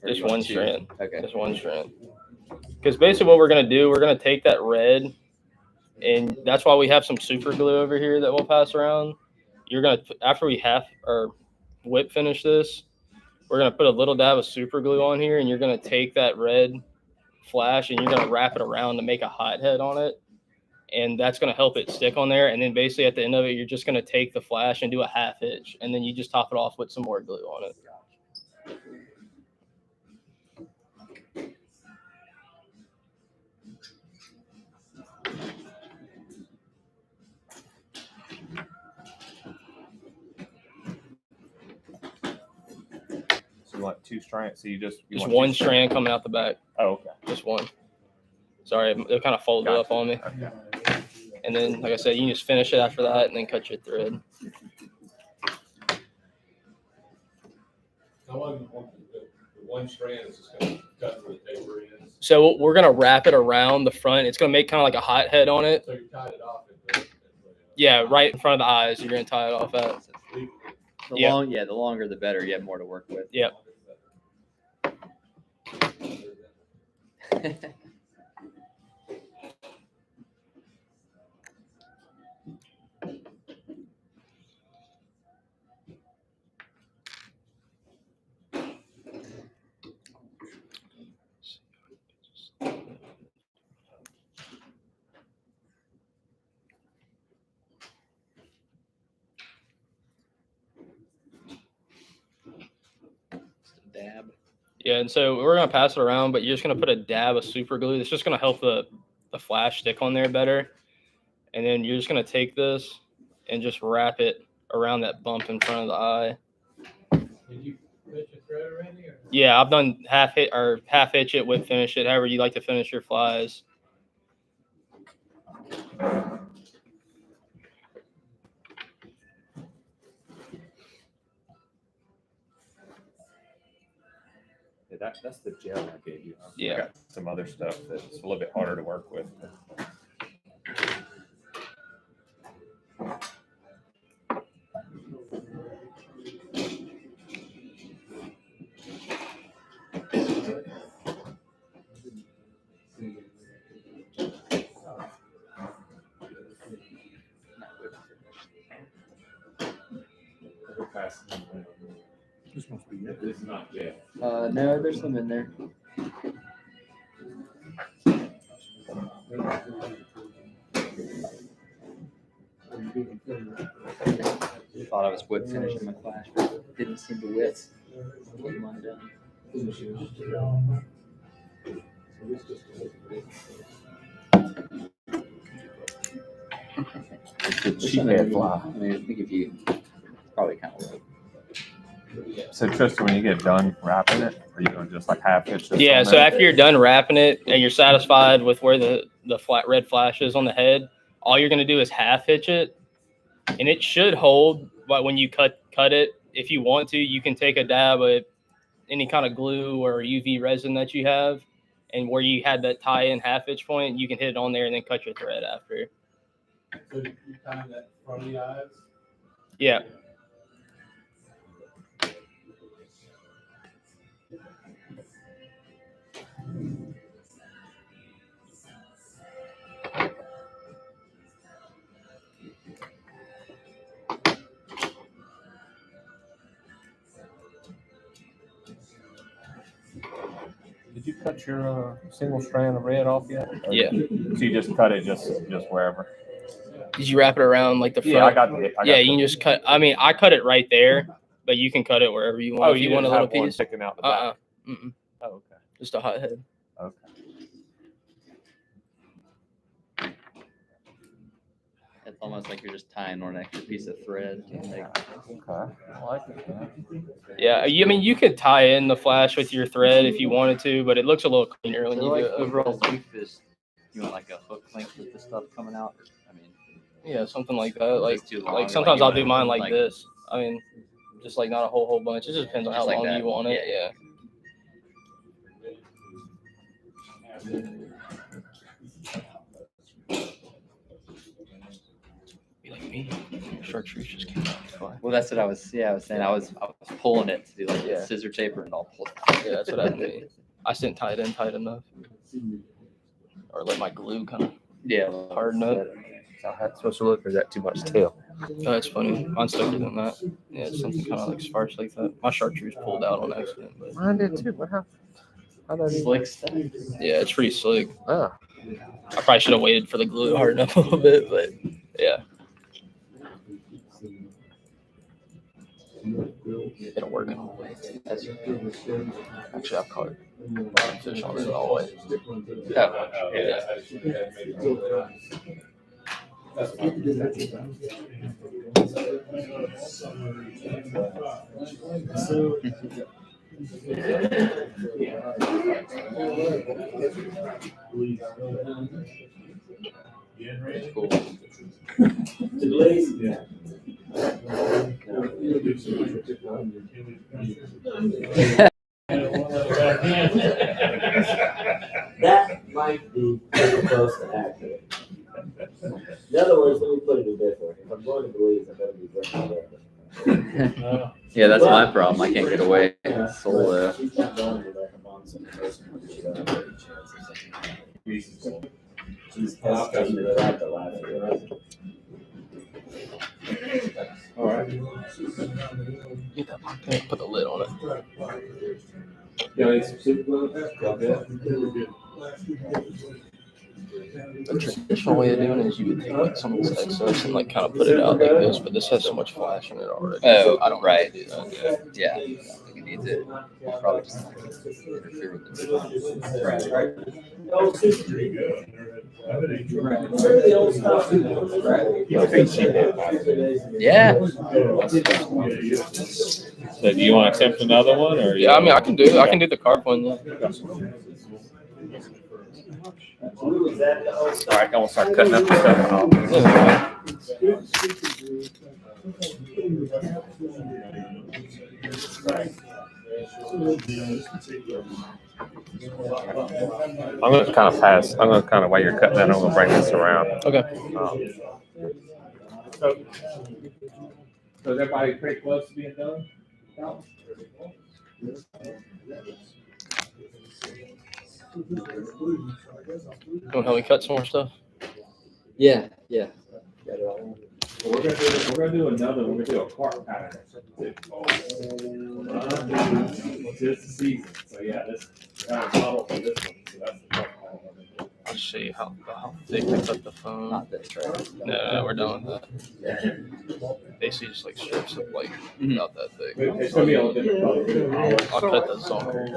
D: Or
H: Just
D: you want
H: one
D: two?
H: strand.
D: Okay.
H: Just one strand. Because basically what we're going to do, we're going to take that red, and that's why we have some super glue over here that we'll pass around. You're going to, after we whip finish this, we're going to put a little dab of super glue on here, and you're going to take that red flash and you're going to wrap it around to make a hot head on it. And that's going to help it stick on there. And then basically at the end of it, you're just going to take the flash and do a half hitch, and then you just top it off with some more glue on it.
I: So you want two strands? So you
H: Just
I: want
H: one
I: two
H: strand coming out the back.
I: Oh, okay.
H: Just one. Sorry, it kind of folded up on me.
I: Okay.
H: And then, like I said, you can just finish it after that and then cut your thread.
K: How long do you want the one strand is just gonna cut where the taper is?
H: So we're going to wrap it around the front. It's going to make kind of like a hot head on it.
K: So you tied it off.
H: Yeah, right in front of the eyes. You're going to tie it off at.
D: The longer the better. You have more to work with.
H: Yep.
D: Dab.
H: Yeah, and so we're going to pass it around, but you're just going to put a dab of super glue. It's just going to help the flash stick on there better. And then you're just going to take this and just wrap it around that bump in front of the eye.
C: Did you put your thread already? Or?
H: Yeah, I've done half hitch it, whip finish it, however you like to finish your flies.
I: Yeah, that's the gel I gave you.
H: Yeah.
I: I got some other stuff that's a little bit harder to work with.
A: This must be it.
I: This is not yet.
D: No, there's some in there. Thought I was whip finishing my flash, but didn't seem to whip. Get mine done.
I: Cheaphead fly.
D: I mean, I think if you probably kind of
I: So Tristan, when you get done wrapping it, are you gonna just like half hitch this?
H: Yeah,
I: on
H: so
I: there?
H: after you're done wrapping it and you're satisfied with where the flat red flash is on the head, all you're gonna do is half hitch it, and it should hold. But when you cut it, if you want to, you can take a dab of any kind of glue or UV resin that you have, and where you had that tie-in half hitch point, you can hit it on there and then cut your thread after.
C: So you tie that front of the eyes?
H: Yeah.
I: Did you cut your single strand of red off yet? Or
H: Yeah.
I: So you just cut it just wherever.
H: Did you wrap it around like the front?
I: Yeah, I got it.
H: Yeah, you can just cut. I mean, I cut it right there, but you can cut it wherever you want.
I: Oh,
H: if
I: you
H: want a
I: didn't
H: little
I: have one
H: piece.
I: sticking out the back.
H: Mm-mm.
I: Oh, okay.
H: Just a hot head.
I: Okay.
D: It's almost like you're just tying on an extra piece of thread.
I: Okay. I like it.
H: Yeah, I mean, you could tie in the flash with your thread if you wanted to, but it looks a little cleaner when
D: So
H: you
D: like
H: do it.
D: overall length is, you want like a hook length with the stuff coming out? I mean,
H: Yeah, something like that. Like,
D: it's too long,
H: like
D: or
H: sometimes
D: you
H: I'll
D: want
H: do mine like
D: like-
H: this. I mean, just like not a whole bunch. It just depends on how
D: Just like
H: long
D: that.
H: you want it. Yeah. Be like me. Chartreuse just came out. It's fine.
D: Well, that's what I was saying. I was pulling it to do like
H: Yeah.
D: scissor taper and all pull it.
H: Yeah, that's what I mean. I just didn't tie it in tight enough, or let my glue kind of
D: Yeah.
H: harden up.
I: How that's supposed to look, or is that too much tail?
H: Oh, that's funny. Mine's thicker than that. Yeah, it's something kind of like sparse like that. My chartreuse pulled out on accident, but
I: Mine did too. What happened?
D: Slick stuff.
H: yeah, it's pretty slick.
I: Oh.
H: I probably should have waited for the glue to harden up a little bit, but yeah. It'll work in all ways. Actually, I've caught bottom fish on it all way.
D: Oh,
H: Yeah.
D: cool.
L: That might be pretty close to accurate. In other words, let me put it this way. If I'm going to Belize, I better be bringing it.
D: Yeah, that's my problem. I can't get away. Solo.
L: She's not going to let her mom some person when she doesn't have any chance or something. She's hesitating to drive the last year.
I: All right.
H: Get that locked in, put the lid on it.
I: You got any specific on that?
H: The traditional way of doing it is you would take like some of this excess and like kind of put it out like this, but this has so much flash in it already.
D: Oh,
H: I don't
D: right.
H: really do that.
D: Yeah. I think it needs it. Probably just like interfere with the
L: Right. The old system.
D: Yeah.
I: So do you want to attempt another one, or?
H: Yeah, I mean, I can do the carp one. Yeah.
L: All
I: All right, I'm gonna start cutting up the stuff.
H: Yeah.
I: I'm gonna kind of pass. I'm gonna kind of while you're cutting that, I'm gonna bring this around.
H: Okay.
I: So is everybody pretty close to being done?
H: You want to help me cut some more stuff?
D: Yeah. Yeah. Got it all.
I: We're gonna do another. We're gonna do a park pattern. This season. So yeah, this kind of model for this one. So that's the park pattern.
H: Let's see how thick they cut the phone.
D: Not this, right?
H: No, we're done with that. Basically, just like strips of like about that thick.
I: It's gonna be a little different color.
H: I'll cut the zonker.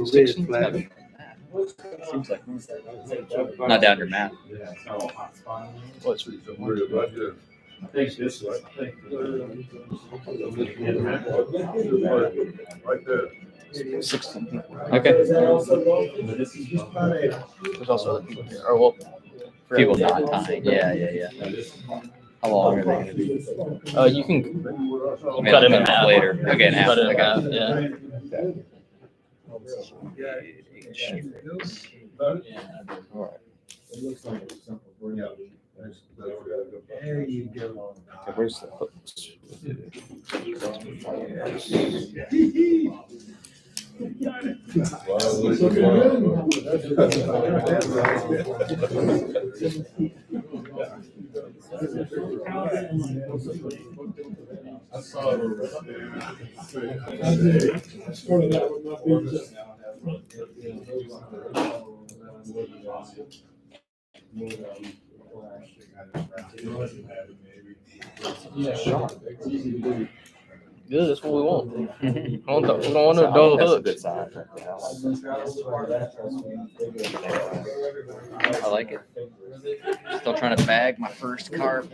D: Seems like not down your map.
H: What's
I: I think this way.
F: Right there.
H: 16.
D: Okay.
H: There's also other people here. Or well,
D: People not tying. Yeah. How long are they gonna be?
H: You can
D: I mean,
H: cut him in
D: I'll
H: half
D: later. Okay, in half.
H: Cut it in
D: Okay.
H: half. Yeah.
E: It looks like it's simple. There you go.
I: Okay, where's the hooks?
F: I saw it.
G: I started out with my business.
H: Good. That's what we want. We don't want no dull
I: That's a
H: hooks.
I: good size.
D: I like it. Still trying to bag my first carp.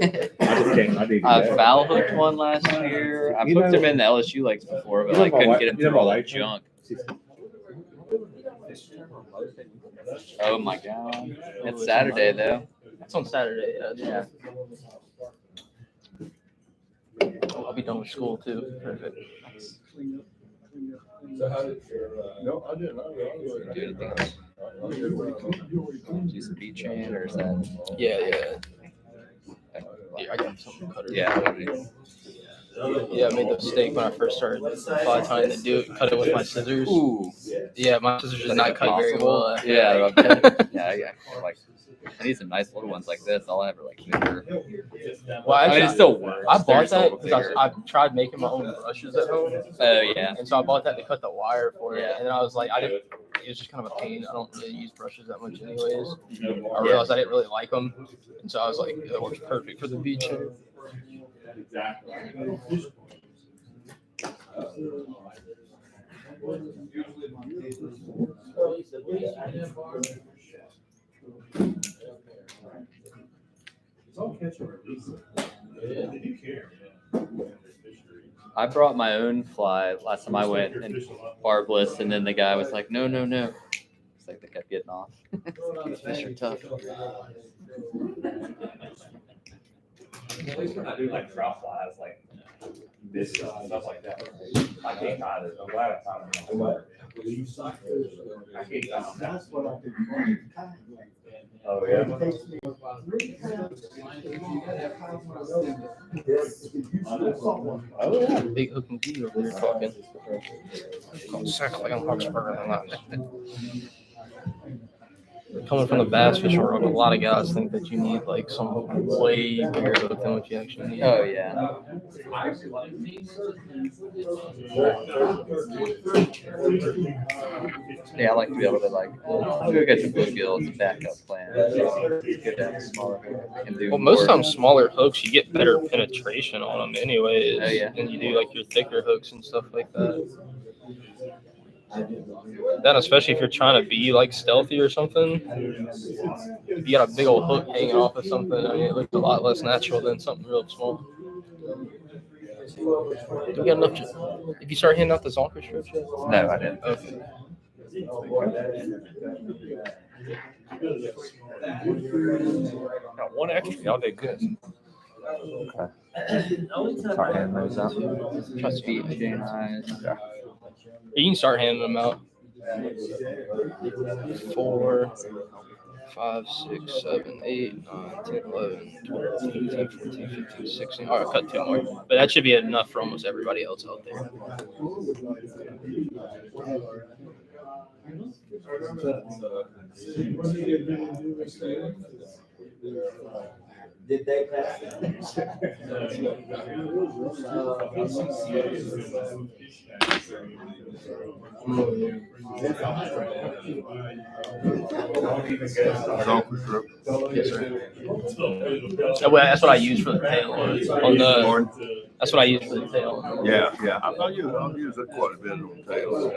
D: I foul hooked one last year. I've hooked him in the LSU lakes before, but I couldn't get him through all that junk. Oh my god. It's Saturday though.
H: It's on Saturday.
D: Yeah.
H: I'll be done with school too. Perfect.
F: So how did no, I didn't.
D: Do anything else? Use the beach chain or is that?
H: Yeah. I got some cutters.
D: Yeah.
H: Yeah, I made the mistake when I first started fly tying to cut it with my scissors.
D: Ooh.
H: Yeah, my scissors did not cut very well.
D: Yeah. Like I need some nice little ones like this. I'll have like bigger.
H: Well,
D: I mean, it still works.
H: I bought
D: They're
H: that
D: still
H: because
D: bigger.
H: I've tried making my own brushes at home.
D: Oh yeah.
H: And so I bought that to cut the wire for it.
D: Yeah.
H: And then I was like, it was just kind of a pain. I don't really use brushes that much anyways. I realized I didn't really like them. And so I was like, it works perfect for the beach.
I: Exactly.
D: I brought my own fly last time I went and barbless, and then the guy was like, no. It's like they kept getting off. These fish are tough.
I: At least when I do like trout flies, like this stuff like that. I can't tie it. I'm glad I tied it. I can't tie on that. Oh yeah.
H: Oh yeah, big hook and key over there talking. Sound like I'm Hawksburger than that. Coming from the bass fishing world, a lot of guys think that you need like some way bigger hook than what you actually need.
D: Oh yeah. Yeah, I like to be able to like go get the bluegill as a backup plan. Good to have a smaller hook and do
H: Well, most
D: more.
H: times smaller hooks, you get better penetration on them anyways.
D: Oh, yeah.
H: Than you do like your thicker hooks and stuff like that. Then especially if you're trying to be like stealthy or something, if you got a big old hook hanging off of something, I mean, it looks a lot less natural than something real small. Do we got enough? If you start handing out the zonker strips yet?
D: No, I didn't.
H: Okay.
I: Got one extra. Y'all did good.
D: Start handing those out. Trust feet, chain eyes.
H: You can start handing them out. 4. 5, 6, 7, 8, 9, 10, 11, 12, 13, 14, 15, 16. All right, cut 2 more. But that should be enough for almost everybody else out there.
L: Did they pass it?
H: Yes, sir. Well, that's what I use for the tail on the. That's what I use for the tail.
F: Yeah, yeah. I'll use it quite a bit on the tail.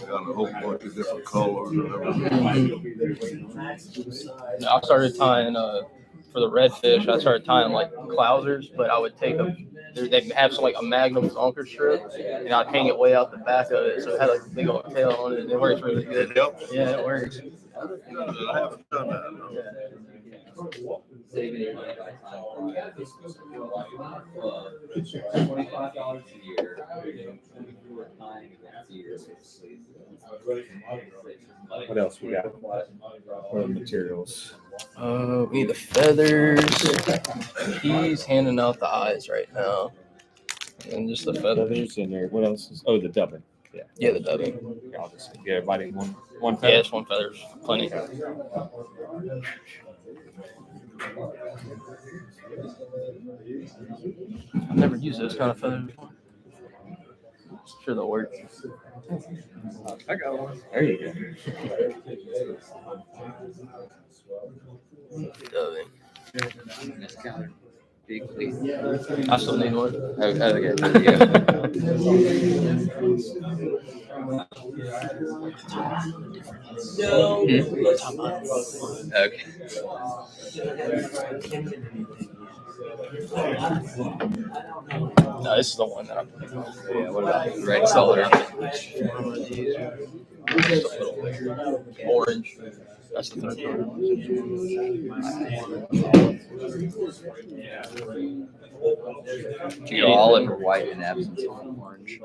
F: Got a whole bunch of different colors and everything.
H: I started tying for the redfish. I started tying like clousers, but I would take they have some like a magnum anchor strip, and I'd hang it way out the back of it, so it had like a big old tail on it. And it works really good. Yeah, it works.
F: I haven't done that.
D: $25 a year.
I: What else we got? What are the materials?
H: We need the feathers. He's handing out the eyes right now. And just the feathers.
I: In there. What else is? Oh, the dubbing. Yeah.
H: Yeah, the dubbing.
I: Yeah, I'll just get everybody one feather.
H: Yeah, it's one feather's plenty. I've never used those kind of feathers before. Sure they'll work.
D: I got one.
I: There you go.
H: Dubbing.
D: Nice counter. Big please.
H: I still need one.
D: Okay. Okay.
H: No, this is the one that I'm putting on.
D: Yeah, what about red color?
H: Orange. That's the third one.
D: You go olive or white in absence of orange.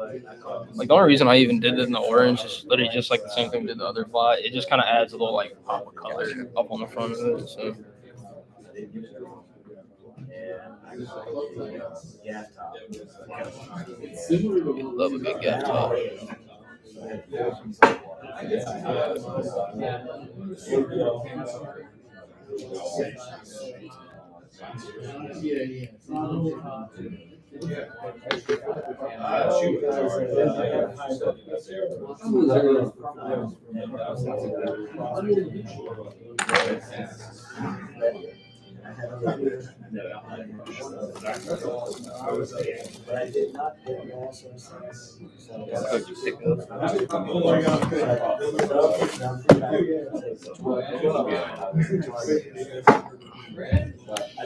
H: Like the only reason I even did it in the orange is literally just like the same thing we did the other fly. It just kind of adds a little like pop of color up on the front of it. So. Love a good gaff top.
L: I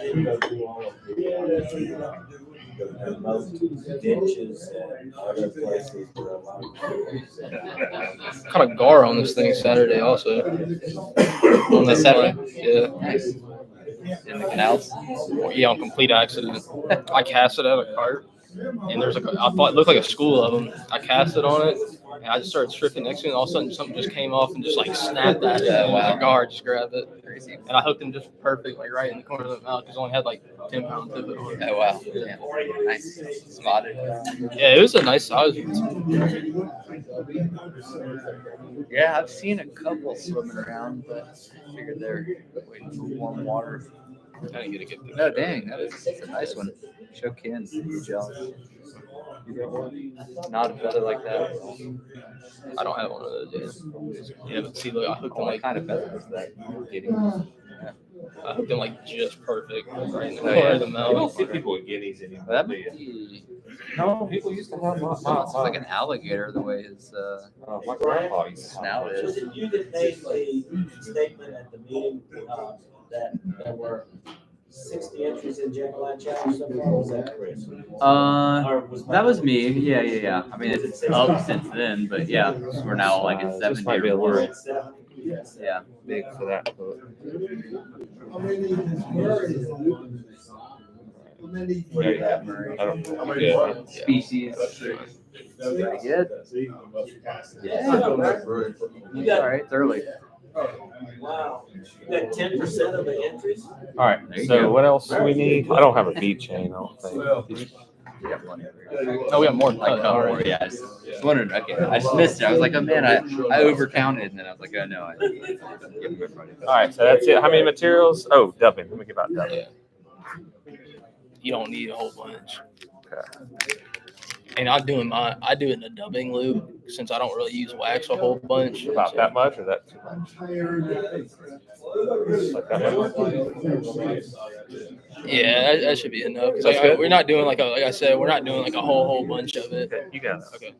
L: didn't go through all of the most ditches and other places.
H: Kind of gar on this thing Saturday also. On
D: This Saturday?
H: Yeah.
D: Nice. In the canals?
H: Yeah, on complete accident. I cast it out of a cart, and there's like I thought it looked like a school of them. I cast it on it, and I just started stripping next to it, and all of a sudden something just came off and just like snapped at it. And
D: wow.
H: The guard just grabbed it.
D: Crazy.
H: And I hooked him just perfect, like right in the corner of the mouth, because it only had like 10 pounds of it on it.
D: Oh, wow. Yeah. Nice. Spotted.
H: Yeah, it was a nice size.
D: Yeah, I've seen a couple swimming around, but I figured they're waiting for warm water.
H: I didn't get a good picture.
D: No, dang, that's a nice one. Show Ken. He's jealous. You got one? Not a feather like that.
H: I don't have one of those yet. Yeah, but see, look, I hooked him
D: What
H: like
D: kind of feather is that you're getting?
H: I hooked him like just perfect, right in the
D: Oh,
H: corner
D: yeah.
H: of the
I: You don't
H: mouth.
I: see people with guineas anymore.
D: That
I: do
D: might
I: you?
D: be.
I: No, people used to have
D: It's like an alligator the way his
I: my grandpa used to have
D: snout
L: Was
D: is.
L: it you that made the statement at the meeting, that there were 60 entries in Jack Challenge so far? Was that Chris? Or was
D: That was me. Yeah. I mean, it's up since then, but yeah, we're now like at 70
I: This might be a
D: or more.
I: little
L: 70? Yes.
D: Yeah.
I: big for that boat.
D: Whatever that Murray
I: I don't know. Yeah.
D: species. Pretty good.
L: Yeah.
D: All right, it's early.
L: Wow. You got 10% of the entries?
I: All right.
D: There you
I: So
D: go.
I: what else do we need? I don't have a bead chain. I don't think. Did you?
H: Oh, we got more.
D: Like, no,
H: All
D: more,
H: right.
D: yeah. I just wondered. Okay, I just missed it. I was like, oh man, I overcounted, and then I was like, oh no.
I: All right. So that's it. How many materials? Oh, dubbing. Let me get about dubbing.
H: Yeah. You don't need a whole bunch.
I: Okay.
H: And I do it in a dubbing loop since I don't really use wax a whole bunch.
I: About that much, or that too much? Like that much?
H: Yeah, that should be enough. 'Cause,
I: That's
H: like,
I: good.
H: we're not doing like I said, we're not doing like a whole bunch of it.
I: Okay, you got it.
H: Okay.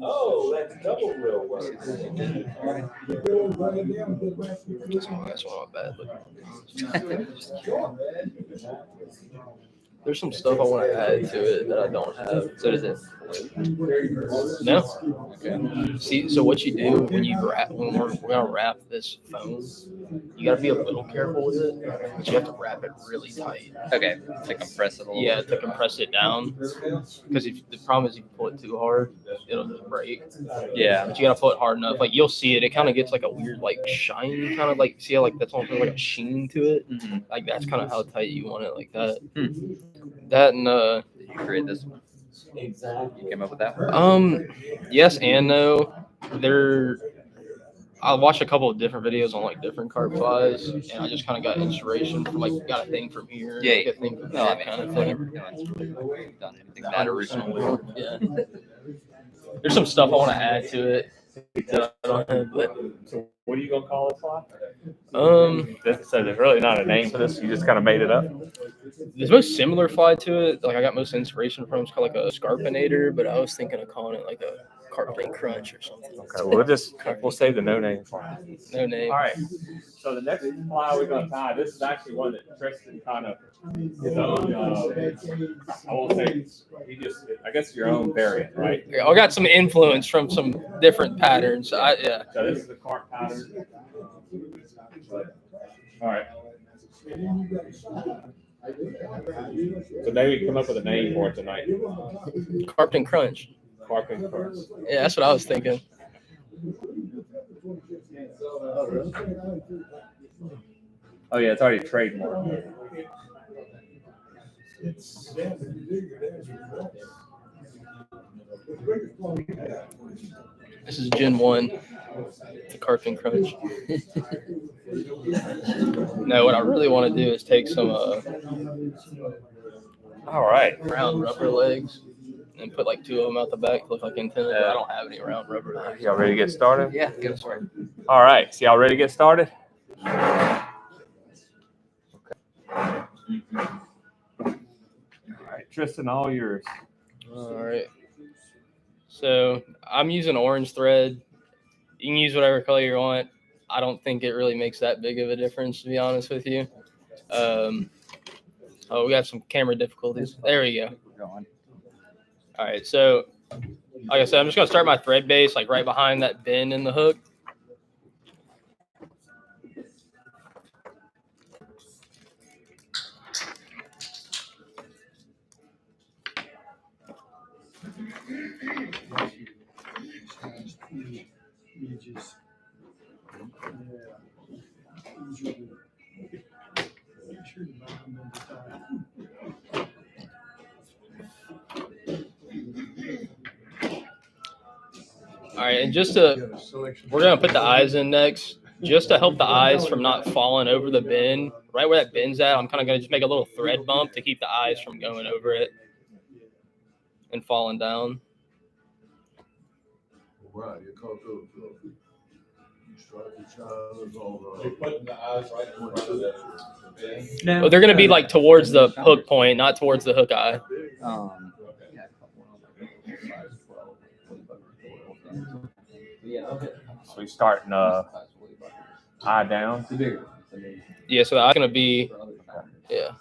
L: Oh, that's double real work.
H: That's one of my bad. There's some stuff I want to add to it that I don't have.
D: So does it?
H: No. Okay. See, so what you do when you when we're gonna wrap this foam, you gotta be a little careful with it, but you have to wrap it really tight.
D: Okay, to compress it a little.
H: Yeah, to compress it down. Because if the problem is if you pull it too hard, it'll just break.
D: Yeah.
H: But you gotta pull it hard enough. Like you'll see it. It kind of gets like a weird like shine, kind of like see how like that's almost like a sheen to it.
D: Mm-hmm.
H: Like that's kind of how tight you want it, like that.
D: Hmm.
H: That and
D: Did you create this one?
L: Exactly.
D: You came up with that one?
H: yes and no. I watched a couple of different videos on like different carp flies, and I just kind of got inspiration from like got a thing from here,
D: Yeah.
H: like a thing from
D: No, I
H: that
D: mean,
H: kind of
D: I've
H: thing.
D: never done anything that original.
H: Yeah. There's some stuff I want to add to it. That I don't have, but
I: So what are you gonna call this fly?
H: so
I: there's really not a name for this. You just kind of made it up.
H: the most similar fly to it, like I got most inspiration from, is called like a scarpinator, but I was thinking of calling it like a carpet crunch or something.
I: Okay. We'll save the no name fly.
H: No name.
I: All right. So the next fly we're gonna tie. This is actually one that Tristan kind of his own. I won't say I guess your own variant, right?
H: Yeah, I got some influence from some different patterns. Yeah.
I: So this is the carp pattern. All right. So maybe come up with a name for it tonight.
H: Carpet crunch.
I: Carp and crunch.
H: Yeah, that's what I was thinking.
I: Oh yeah, it's already trademarked.
H: This is Gen 1, the carpet crunch. No, what I really want to do is take some
I: All right.
H: round rubber legs and put like 2 of them out the back to look like antennas. But I don't have any round rubber legs.
I: Y'all ready to get started?
D: Yeah, go for it.
I: All right. So y'all ready to get started? Okay. All right, Tristan, all yours.
H: All right. So I'm using orange thread. You can use whatever color you want. I don't think it really makes that big of a difference, to be honest with you. Oh, we got some camera difficulties. There we go. All right. So, like I said, I'm just going to start my thread base like right behind that bend in the hook. All right, and we're gonna put the eyes in next, just to help the eyes from not falling over the bend. Right where that bend's at, I'm kind of gonna just make a little thread bump to keep the eyes from going over it and falling down.
F: Right, you come to you strike the child on
K: You're putting the eyes right in front of that.
H: Well, they're gonna be like towards the hook point, not towards the hook eye.
I: So we starting eye down.
H: Yeah, so the eye's gonna be, yeah.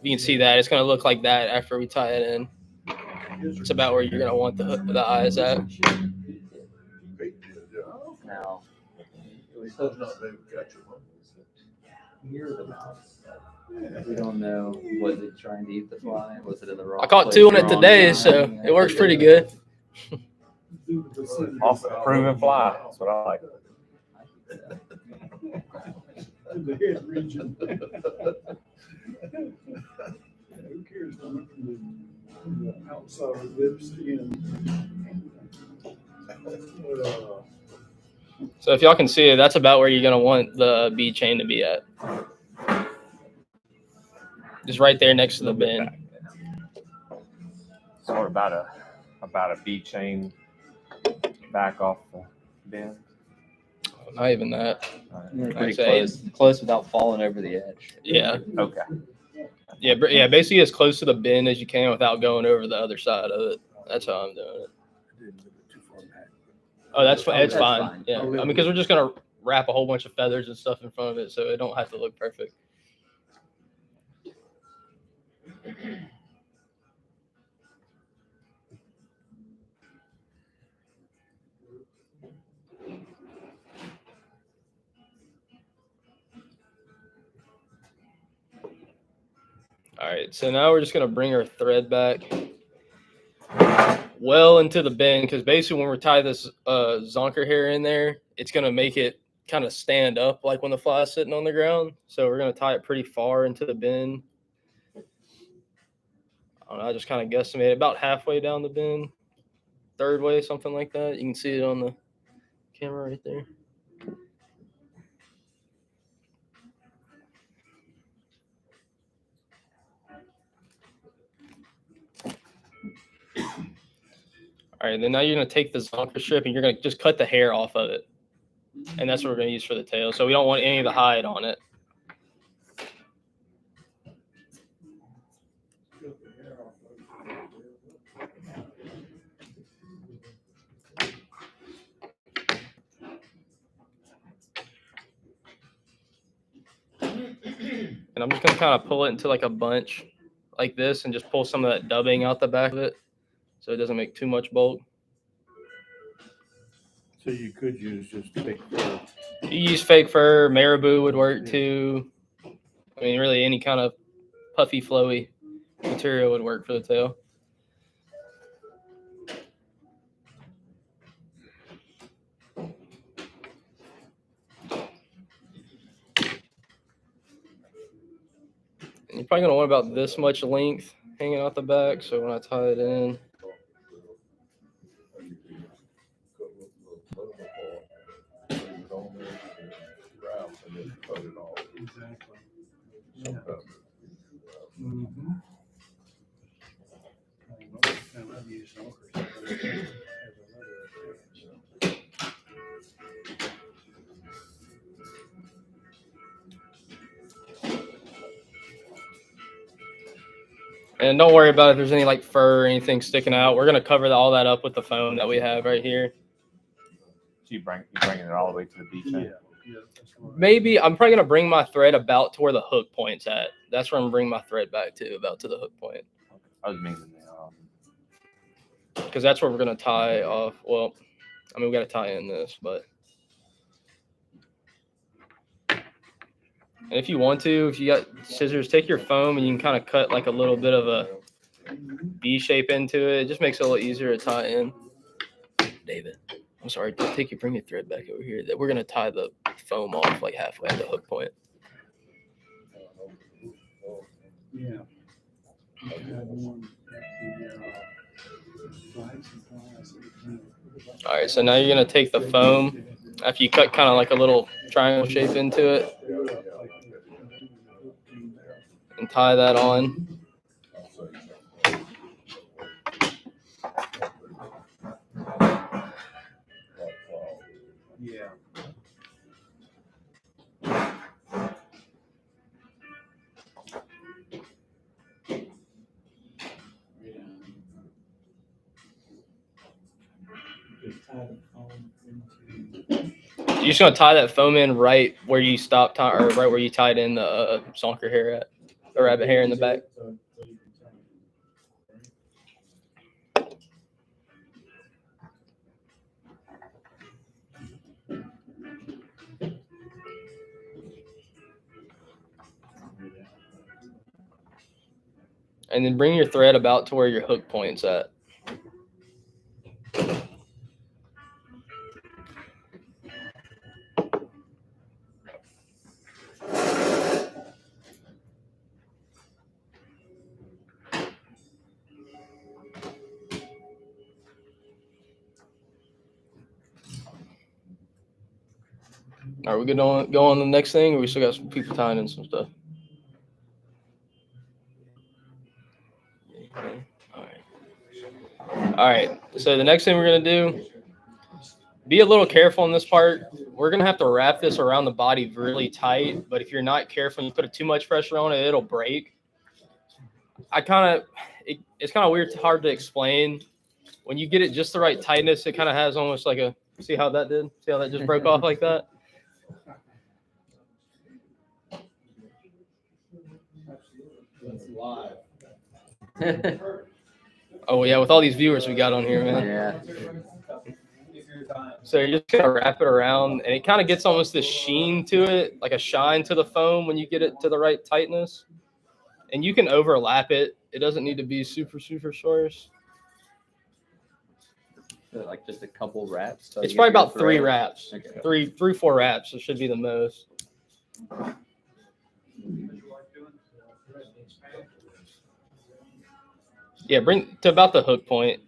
H: You can see that it's gonna look like that after we tie it in. It's about where you're gonna want the eyes at.
D: Now, hear the mouse. We don't know. Was it trying to eat the fly? Was it in the wrong
H: I caught
D: place,
H: 2 on it
D: wrong
H: today,
D: time?
H: so it works pretty good.
I: Awesome. Proven fly. That's what I like.
G: The head region. Who cares? Outside of lips in.
H: So if y'all can see it, that's about where you're gonna want the B chain to be at. Just right there next to the bin.
I: Sort of about a B chain back off the bin.
H: Not even that.
D: Pretty
H: I'd say
D: close. Close without falling over the edge.
H: Yeah.
I: Okay.
H: Yeah, yeah, basically as close to the bin as you can without going over the other side of it. That's how I'm doing it. Oh, it's fine. Yeah, I mean, because we're just gonna wrap a whole bunch of feathers and stuff in front of it, so it don't have to look perfect. All right, so now we're just gonna bring our thread back well into the bin, because basically when we tie this zonker hair in there, it's gonna make it kind of stand up like when the fly is sitting on the ground. So we're gonna tie it pretty far into the bin. I don't know, I just kind of guesstimate about halfway down the bin, third way, something like that. You can see it on the camera right there. All right, then now you're gonna take the zonker strip and you're gonna just cut the hair off of it. And that's what we're gonna use for the tail. So we don't want any of the hide on it. And I'm just gonna kind of pull it into like a bunch like this and just pull some of that dubbing out the back of it so it doesn't make too much bulk.
A: So you could use just fake fur.
H: You use fake fur, marabou would work too. I mean, really any kind of puffy, flowy material would work for the tail. And you're probably gonna want about this much length hanging out the back. So when I tie it in,
G: Exactly. Yeah. Mm-hmm. I've used okras.
H: and don't worry about if there's any like fur or anything sticking out. We're gonna cover all that up with the foam that we have right here.
I: So you're bringing it all the way to the beach.
G: Yeah.
H: Maybe I'm probably gonna bring my thread about to where the hook point's at. That's where I'm gonna bring my thread back to, about to the hook point.
I: I was meaning
H: Because that's where we're gonna tie off. Well, I mean we gotta tie in this, but and if you want to, if you got scissors, take your foam and you can kind of cut like a little bit of a V shape into it. It just makes it a little easier to tie in. David, I'm sorry. Bring your thread back over here. That we're gonna tie the foam off like halfway at the hook point.
G: Yeah.
H: All right, so now you're gonna take the foam after you cut kind of like a little triangle shape into it and tie that on.
G: Yeah.
H: You're just gonna tie that foam in right where you stopped, or right where you tied in the zonker hair at, the rabbit hair in the back. And then bring your thread about to where your hook point's at. Are we good on go on the next thing, or we still got some people tying in some stuff? Okay. All right. So the next thing we're gonna do, be a little careful on this part. We're gonna have to wrap this around the body really tight, but if you're not careful and you put too much pressure on it, it'll break. It's kind of weird, hard to explain. When you get it just the right tightness, it kind of has almost like a, see how that did? See how that just broke off like that?
J: That's live.
H: Oh yeah, with all these viewers we got on here, man.
E: Yeah.
H: So you're just gonna wrap it around, and it kind of gets almost this sheen to it, like a shine to the foam when you get it to the right tightness. And you can overlap it. It doesn't need to be super sparse.
E: Like just a couple wraps. So
H: It's
E: you
H: probably
E: get your
H: about 3
E: thread.
H: wraps.
E: Okay.
H: 4 wraps. It should be the most. Yeah, bring to about the hook point.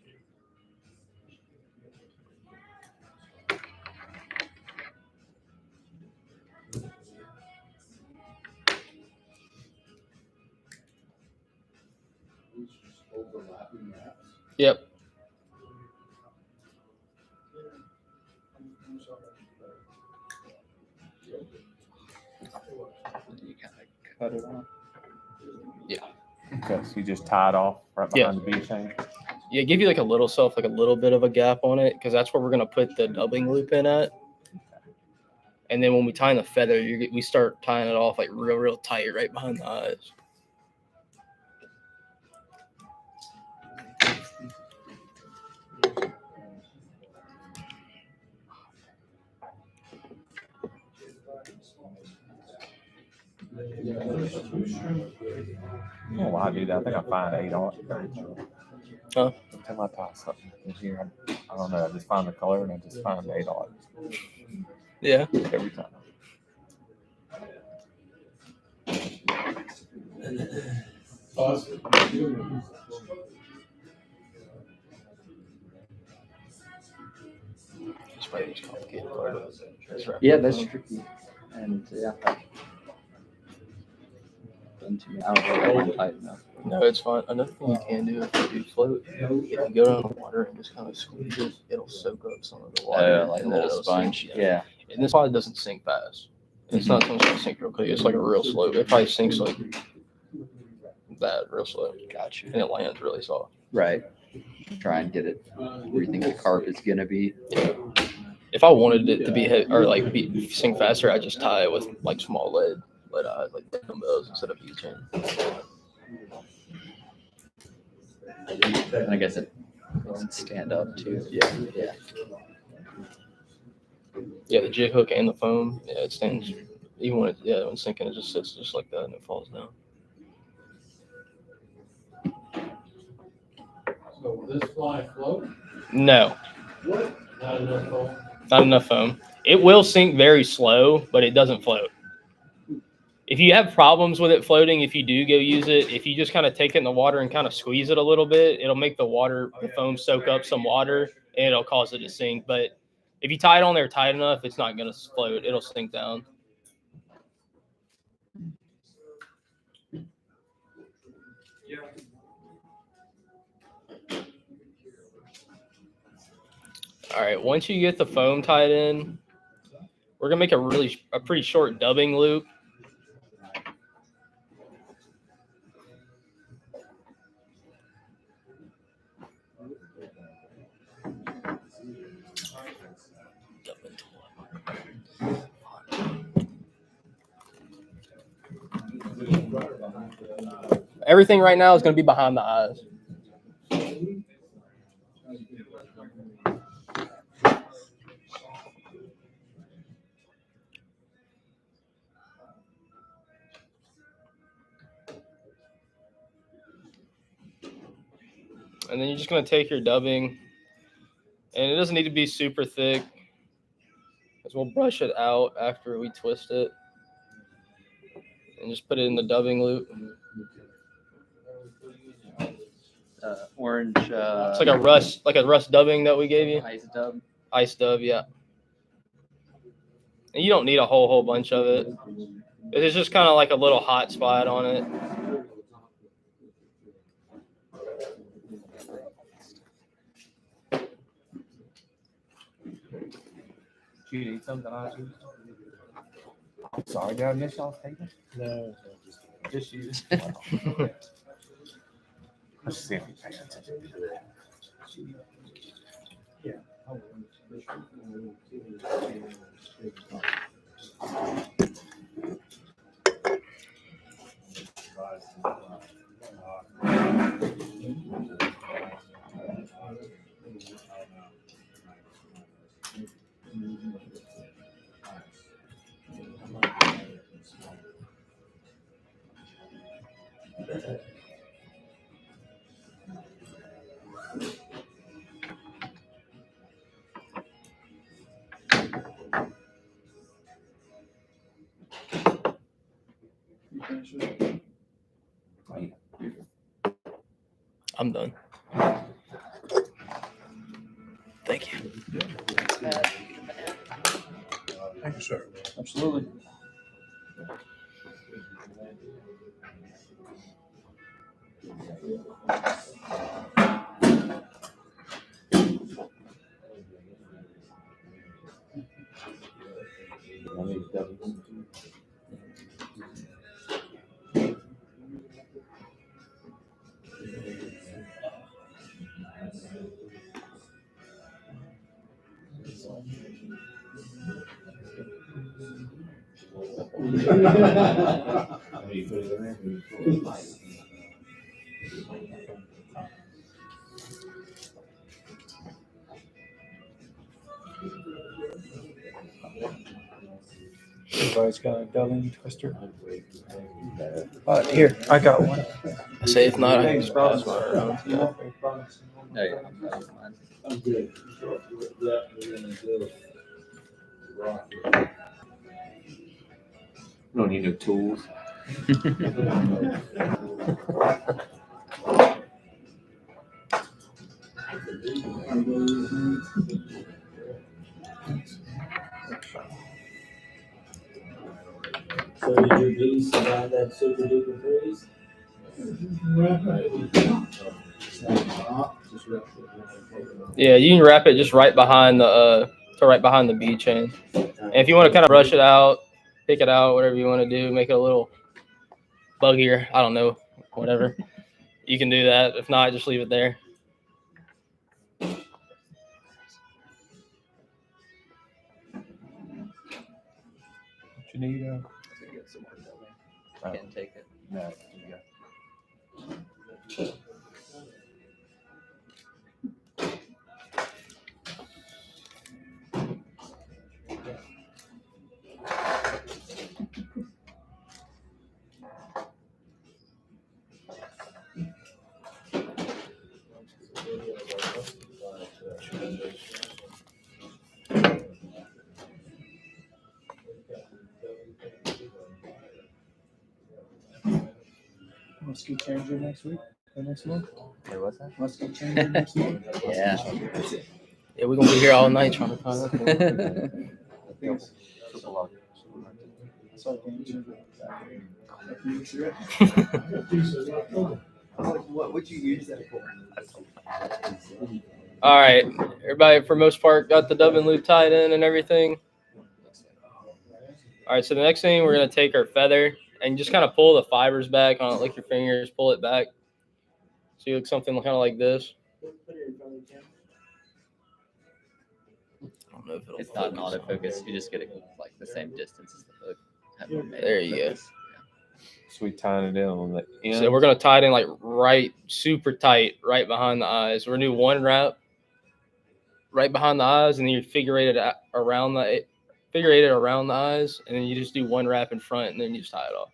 H: Yep.
E: You kind of cut it off.
H: Yeah.
I: Okay, so you just tie it off right behind the B chain.
H: Yeah, give you like a little bit of a gap on it, because that's where we're gonna put the dubbing loop in at. And then when we tie in the feather, we start tying it off like real tight right behind the eyes.
I: Oh, why I do that? I think I find 8 on it.
H: Huh?
I: Until I tie something in here, I don't know. I just find the color and I just find 8 on it.
H: Yeah.
I: Every time.
H: It's probably the most complicated part of it.
E: Yeah, that's tricky. And yeah. Done to me. I don't think I'm tight enough.
H: No, it's fine. Another thing you can do if you do float, if you go down the water and just kind of squeeze it, it'll soak up some of the water.
E: Like a
H: and then
E: little
H: it'll
E: sponge.
H: sink.
E: Yeah.
H: And this probably doesn't sink fast. It's not something to sink real quick. It's like a real slow. It probably sinks like that real slow.
E: Gotcha.
H: And it lands really soft.
E: Right. Try and get it where you think the carp is gonna be.
H: Yeah. If I wanted it to be sink faster, I just tie it with like small lead eyes, like dumbbells instead of V-chain.
E: And I guess it doesn't stand up too. Yeah. Yeah.
H: Yeah, the jig hook and the foam. Yeah, it stands. Even when it's sinking, it just sits just like that and it falls down.
C: So will this fly float?
H: No,
C: Not enough foam?
H: not enough foam. It will sink very slow, but it doesn't float. If you have problems with it floating, if you do go use it, if you just kind of take it in the water and kind of squeeze it a little bit, it'll make the foam soak up some water and it'll cause it to sink. But if you tie it on there tight enough, it's not going to float. It'll sink down. All right, once you get the foam tied in, we're gonna make a pretty short dubbing loop. Everything right now is gonna be behind the eyes. And then you're just going to take your dubbing, and it doesn't need to be super thick, because we'll brush it out after we twist it. And just put it in the dubbing loop.
D: Orange.
H: It's like a rust dubbing that we gave you.
D: Ice dub.
H: Ice dub, yeah. And you don't need a whole bunch of it. It's just kind of like a little hot spot on it.
I: Do you need something on you? I'm sorry, did I miss y'all's table?
F: No.
I: Just you. Let's see if you pay attention to it.
H: I'm done. Thank you.
F: Thank you, sir.
J: Absolutely. Everybody's got a dubbing twister. Here, I got one.
H: I say if not, I can
J: Thanks,
H: just
J: bro.
H: pass mine around. Yeah.
D: No, yeah, I'm done with mine.
L: I'm good. We're gonna go.
I: We don't need no tools.
L: So did your bees survive that super duper freeze?
H: Yeah, you can wrap it just right behind the bead chain. And if you want to kind of brush it out, pick it out, whatever you want to do, make it a little buggier, I don't know, whatever. You can do that. If not, just leave it there.
I: What you need?
D: Get some more dubbing. Can't take it.
I: No.
J: Musky changer next week or next month?
D: Hey, what's that?
J: Musky changer next month?
D: Yeah.
H: Yeah, we're going to be here all night trying to find it.
J: I think it's I saw a game changer a few weeks ago. I was like, what'd you use that for?
H: All right. Everybody, for most part, got the dubbing loop tied in and everything. All right, so the next thing, we're going to take our feather and just kind of pull the fibers back on it, lick your fingers, pull it back. So you look something kind of like this. I don't know if it'll
D: It's not an autofocus. You just get it like the same distance as the hook.
H: There you go.
I: So we tying it in on the end.
H: So we're going to tie it in like right, super tight, right behind the eyes. We're going to do one wrap right behind the eyes, and then you figure eight it around the eyes, and then you just do one wrap in front, and then you just tie it off.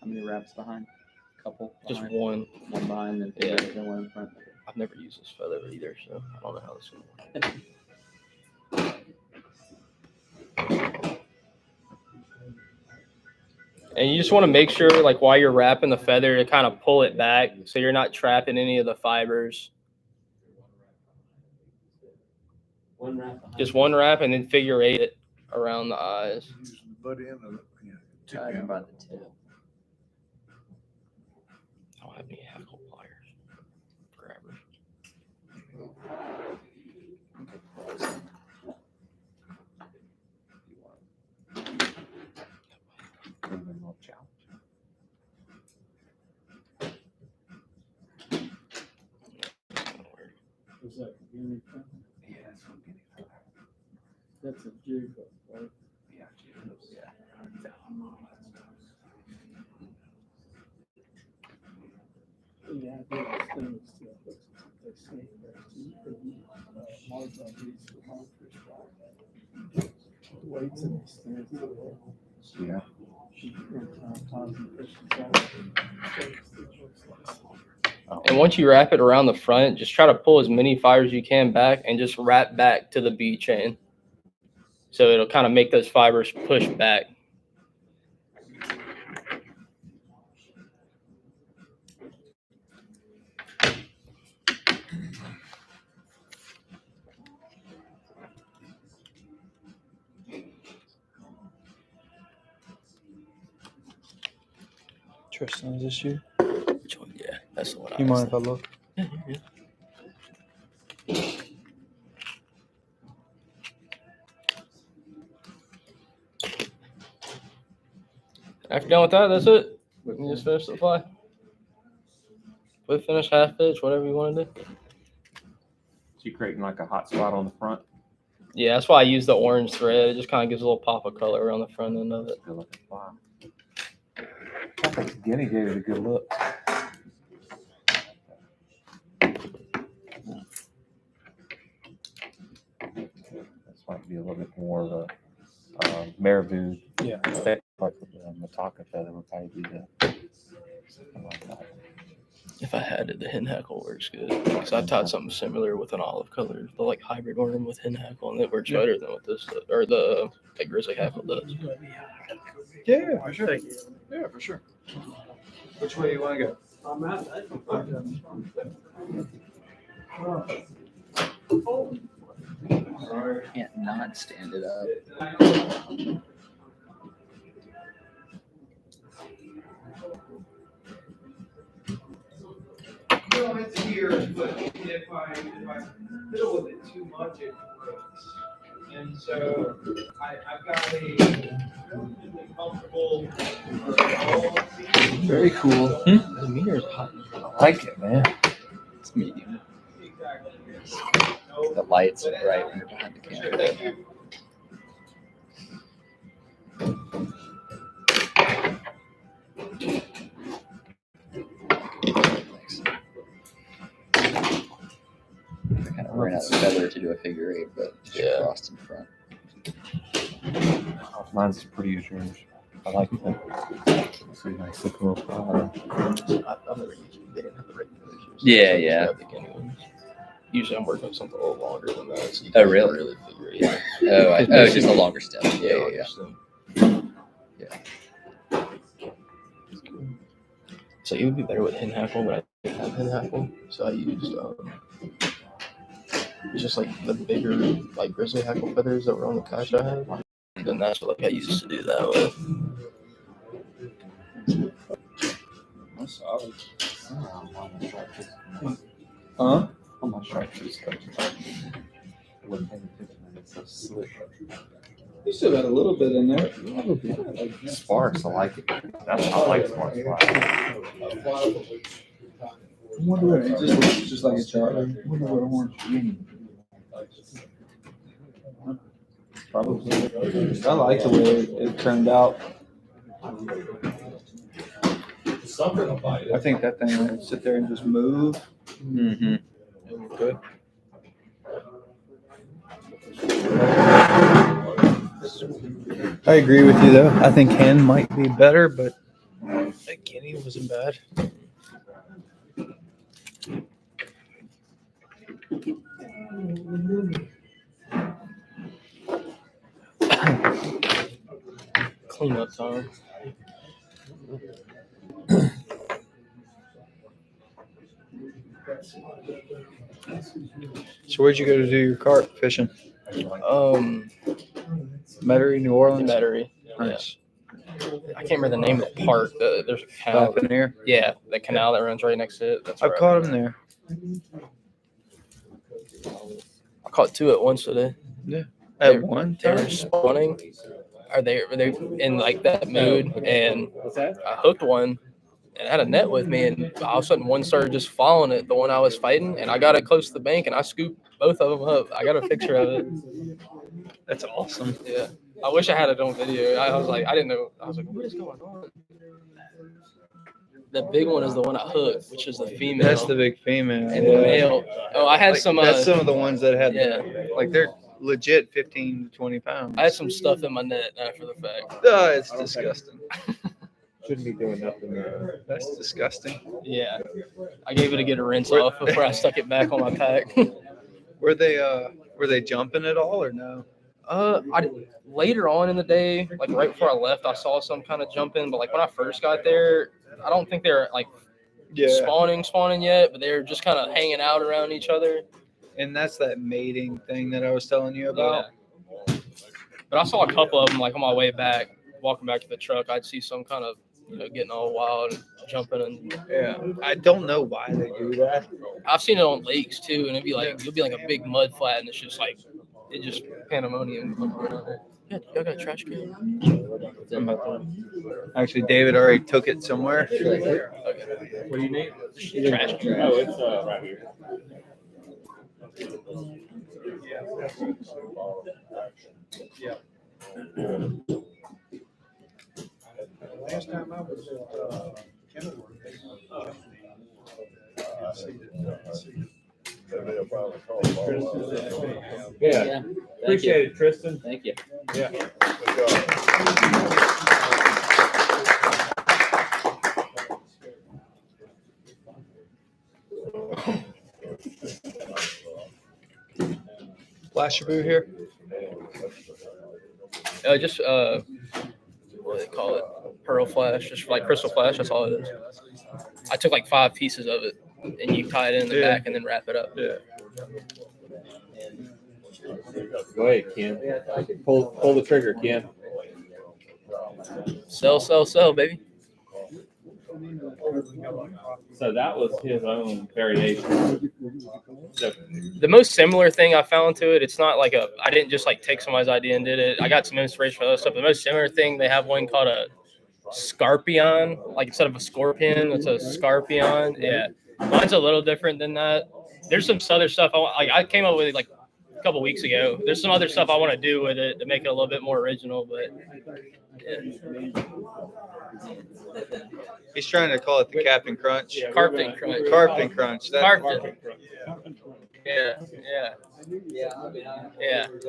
E: How many wraps behind? Couple?
H: Just
E: behind?
H: one.
E: One behind and
H: Yeah.
E: then one in front.
H: I've never used this feather either, so I don't know how this will work. And you just want to make sure, like, while you're wrapping the feather, to kind of pull it back so you're not trapping any of the fibers.
L: One wrap behind.
H: Just one wrap and then figure eight it around the eyes.
A: Using the butt end of it, yeah.
E: Tie them by the tip.
H: I don't have any hackle pliers. Grabber.
K: What's that? Guinea fowl?
E: Yeah, that's what I'm getting.
K: That's a jig, right?
E: Yeah, yeah.
K: Yeah, I did extend it still, but they say that March on these for monsters. Weights and extends it.
E: Yeah.
H: And once you wrap it around the front, just try to pull as many fibers as you can back and just wrap back to the B chain. So it'll kind of make those fibers push back.
J: Tristan, is this you?
H: Which one? Yeah, that's the one.
J: You mind if I look?
H: Yeah, you're good. After done with that, that's it. We can just finish the fly. We finish half pitch, whatever you want to do.
I: So you creating like a hot spot on the front?
H: Yeah, that's why I use the orange thread. It just kind of gives a little pop of color around the front end of it.
I: Good looking fly. I think Guinea gave it a good look. This might be a little bit more of a marabou.
J: Yeah.
I: Like the Mataka feather would probably be the.
H: If I had it, the hen hackle works good. Because I taught something similar with an olive color, the like hybrid ornament with hen hackle, and it works better than what this or the like grizzly hackle does.
J: Yeah, for sure. Yeah, for sure. Which way you want to go?
K: I'm out.
E: Can't not stand it up.
G: No, it's here, but if I fiddle with it too much, it breaks. And so I've got a relatively comfortable.
E: Very cool.
H: The mirror's hot.
I: I like it, man.
E: It's medium. The lights are bright when you're behind the camera.
G: Thank you.
E: I kind of ran out of feather to do a figure eight, but just crossed in front.
I: Mine's as pretty as yours. I like that. See, nice looking little fly.
H: I've never used it. They didn't have the right colors.
E: Yeah, yeah.
H: Usually I'm working with something a little longer than that. So you
E: Oh,
H: can't
E: really?
H: Really figure it out.
E: Oh, just a longer step. Yeah.
H: So it would be better with hen hackle, but I didn't have hen hackle, so I used it's just like the bigger like grizzly hackle feathers that were on the couch I had. And that's what like I used to do that with.
J: That's solid. Huh?
I: I'm not sure it's so slick.
J: You still got a little bit in there.
I: Sparks, I like it. I like sparks fly.
J: I wonder what it just looks just like a chart. I wonder what orange. Probably. I like the way it turned out. I think that thing would sit there and just move.
E: Mm-hmm.
J: It would good. I agree with you though. I think hen might be better, but
E: That guinea wasn't bad.
H: Clean up time.
E: So where'd you go to do your carp fishing? Metairie, New Orleans?
H: Metairie.
E: Nice.
H: I can't remember the name of the park. There's a canal.
E: Fafnir?
H: Yeah, the canal that runs right next to it. That's
E: I've
H: where
E: caught them there.
H: I caught 2 at once today.
E: Yeah.
H: They
E: At one
H: They were
E: time?
H: spawning. Are they in like that mood? And I hooked one and I had a net with me, and all of a sudden one started just following it, the one I was fighting, and I got it close to the bank and I scooped both of them up. I got a picture of it.
E: That's awesome.
H: Yeah. I wish I had it on video. I was like, I didn't know. I was like, what is going on? The big one is the one I hooked, which is the female.
E: That's the big female.
H: And the male. Oh, I had
E: Like,
H: some.
E: That's some of the ones that had,
H: Yeah.
E: like they're legit 15 to 20 pounds.
H: I had some stuff in my net after the fact.
E: Oh, it's disgusting.
I: Shouldn't be doing nothing there.
E: That's disgusting.
H: Yeah. I gave it a good rinse off before I stuck it back on my pack.
E: Were they jumping at all or no?
H: Later on in the day, like right before I left, I saw some kind of jumping, but like when I first got there, I don't think they were like spawning yet, but they were just kind of hanging out around each other.
E: And that's that mating thing that I was telling you about.
H: Yeah. But I saw a couple of them like on my way back, walking back to the truck. I'd see some kind of, getting all wild and jumping. And
E: yeah, I don't know why they do that.
H: I've seen it on lakes too, and it'd be like, you'll be like a big mud flat, and it's just like, it just pandemonium. Yeah, y'all got a trash can?
E: Actually, David already took it somewhere.
H: Okay.
I: What do you need?
H: Trash can.
I: Oh, it's right here.
F: Last time I was Kenilworth, I see it. They'll probably call it.
I: Yeah. Appreciate it, Tristan.
D: Thank you.
I: Yeah.
F: Good job.
E: Flasher boo here.
H: Just what do they call it? Pearl flash, just like crystal flash. That's all it is. I took like 5 pieces of it, and you tie it in the back and then wrap it up.
E: Yeah.
I: Go ahead, Ken. Pull the trigger, Ken.
H: Sell, baby.
I: So that was his own variation. So,
H: The most similar thing I found to it, it's not like I didn't just like take somebody's idea and did it. I got some inspiration for other stuff. The most similar thing, they have one called a scarpion, like instead of a scorpion, it's a scarpion. Yeah. Mine's a little different than that. There's some other stuff I came up with it like a couple weeks ago. There's some other stuff I want to do with it to make it a little bit more original, but yeah.
E: He's trying to call it the Captain Crunch.
H: Carpet crunch.
E: Carpet Crunch.
H: Carpet. Yeah.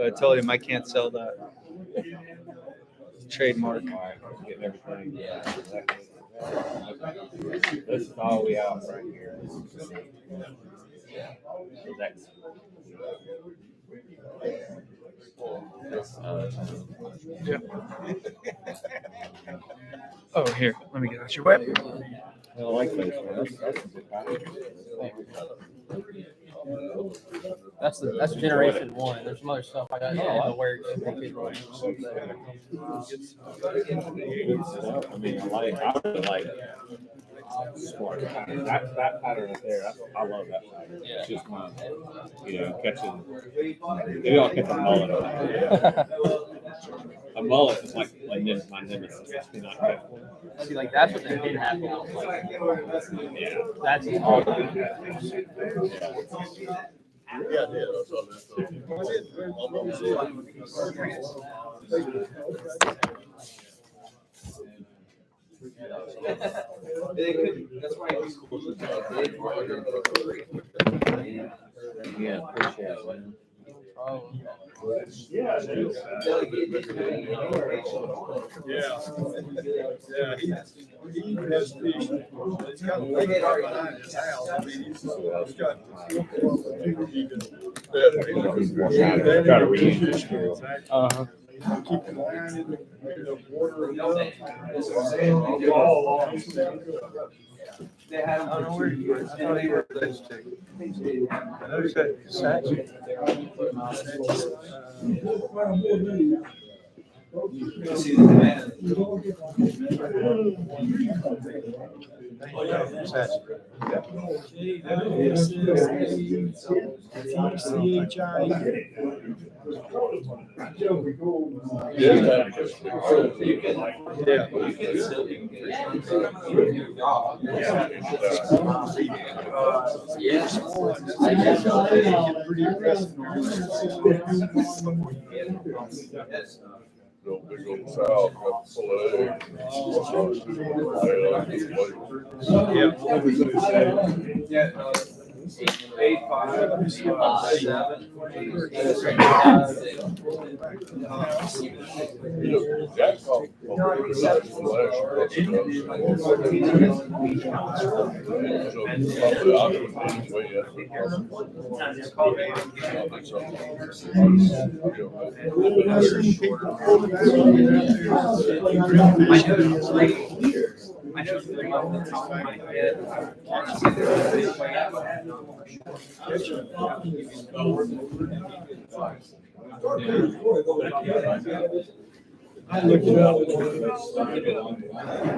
E: I told him I can't sell that. Trademark.
I: getting everything. This is all we have right here. Next.
E: Yeah. Oh, here. Let me get out your web.
I: I don't like those, man. That's a good package.
H: That's generation 1. There's some other stuff I got in the works.
I: Good stuff. I mean, I really like smart. That pattern up there, I love that pattern.
H: Yeah.
I: It's just my, catching. Maybe I'll catch a mullet on it. A mullet is like my nemesis. I cannot catch one.
H: See, like that's what they did happen.
I: Yeah.
H: That's
I: all.
F: Yeah, I did. I saw
G: That's why it's cool.
I: Yeah, appreciate it, man.
H: problem.
F: Yeah, it is. Yeah. Yeah, he has these, it's got a lake right behind his house. I mean, he's got.
I: Try to read.
H: Uh-huh.
F: Keep an eye on the water enough.
J: They had them for 2 years.
A: I thought he was this too. I noticed that statue.
J: You see the demand.
F: Real big old sow, got full of eggs.
J: Yeah. 8, 5, 7.
F: Jack called.
D: I know 3 off the top of my head.
A: I looked it up.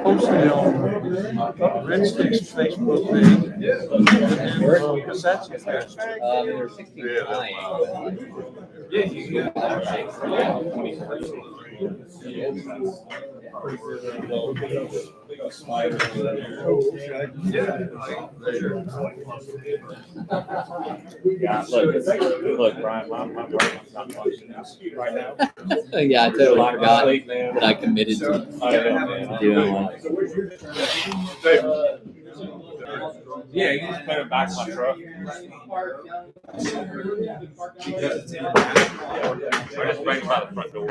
A: Posted it on Red Sticks Facebook page. Because that's it.
D: They're 16 flying.
J: Yeah, you got
I: Yeah, look, Brian, my brain's not functioning right now.
D: Yeah, I totally
I: Like
D: forgot
I: sleep, man.
D: that I committed to
I: Oh, yeah, man.
D: doing one.
I: Yeah, you just put it back in my truck.
J: because it's in
I: I just bring it by the front door.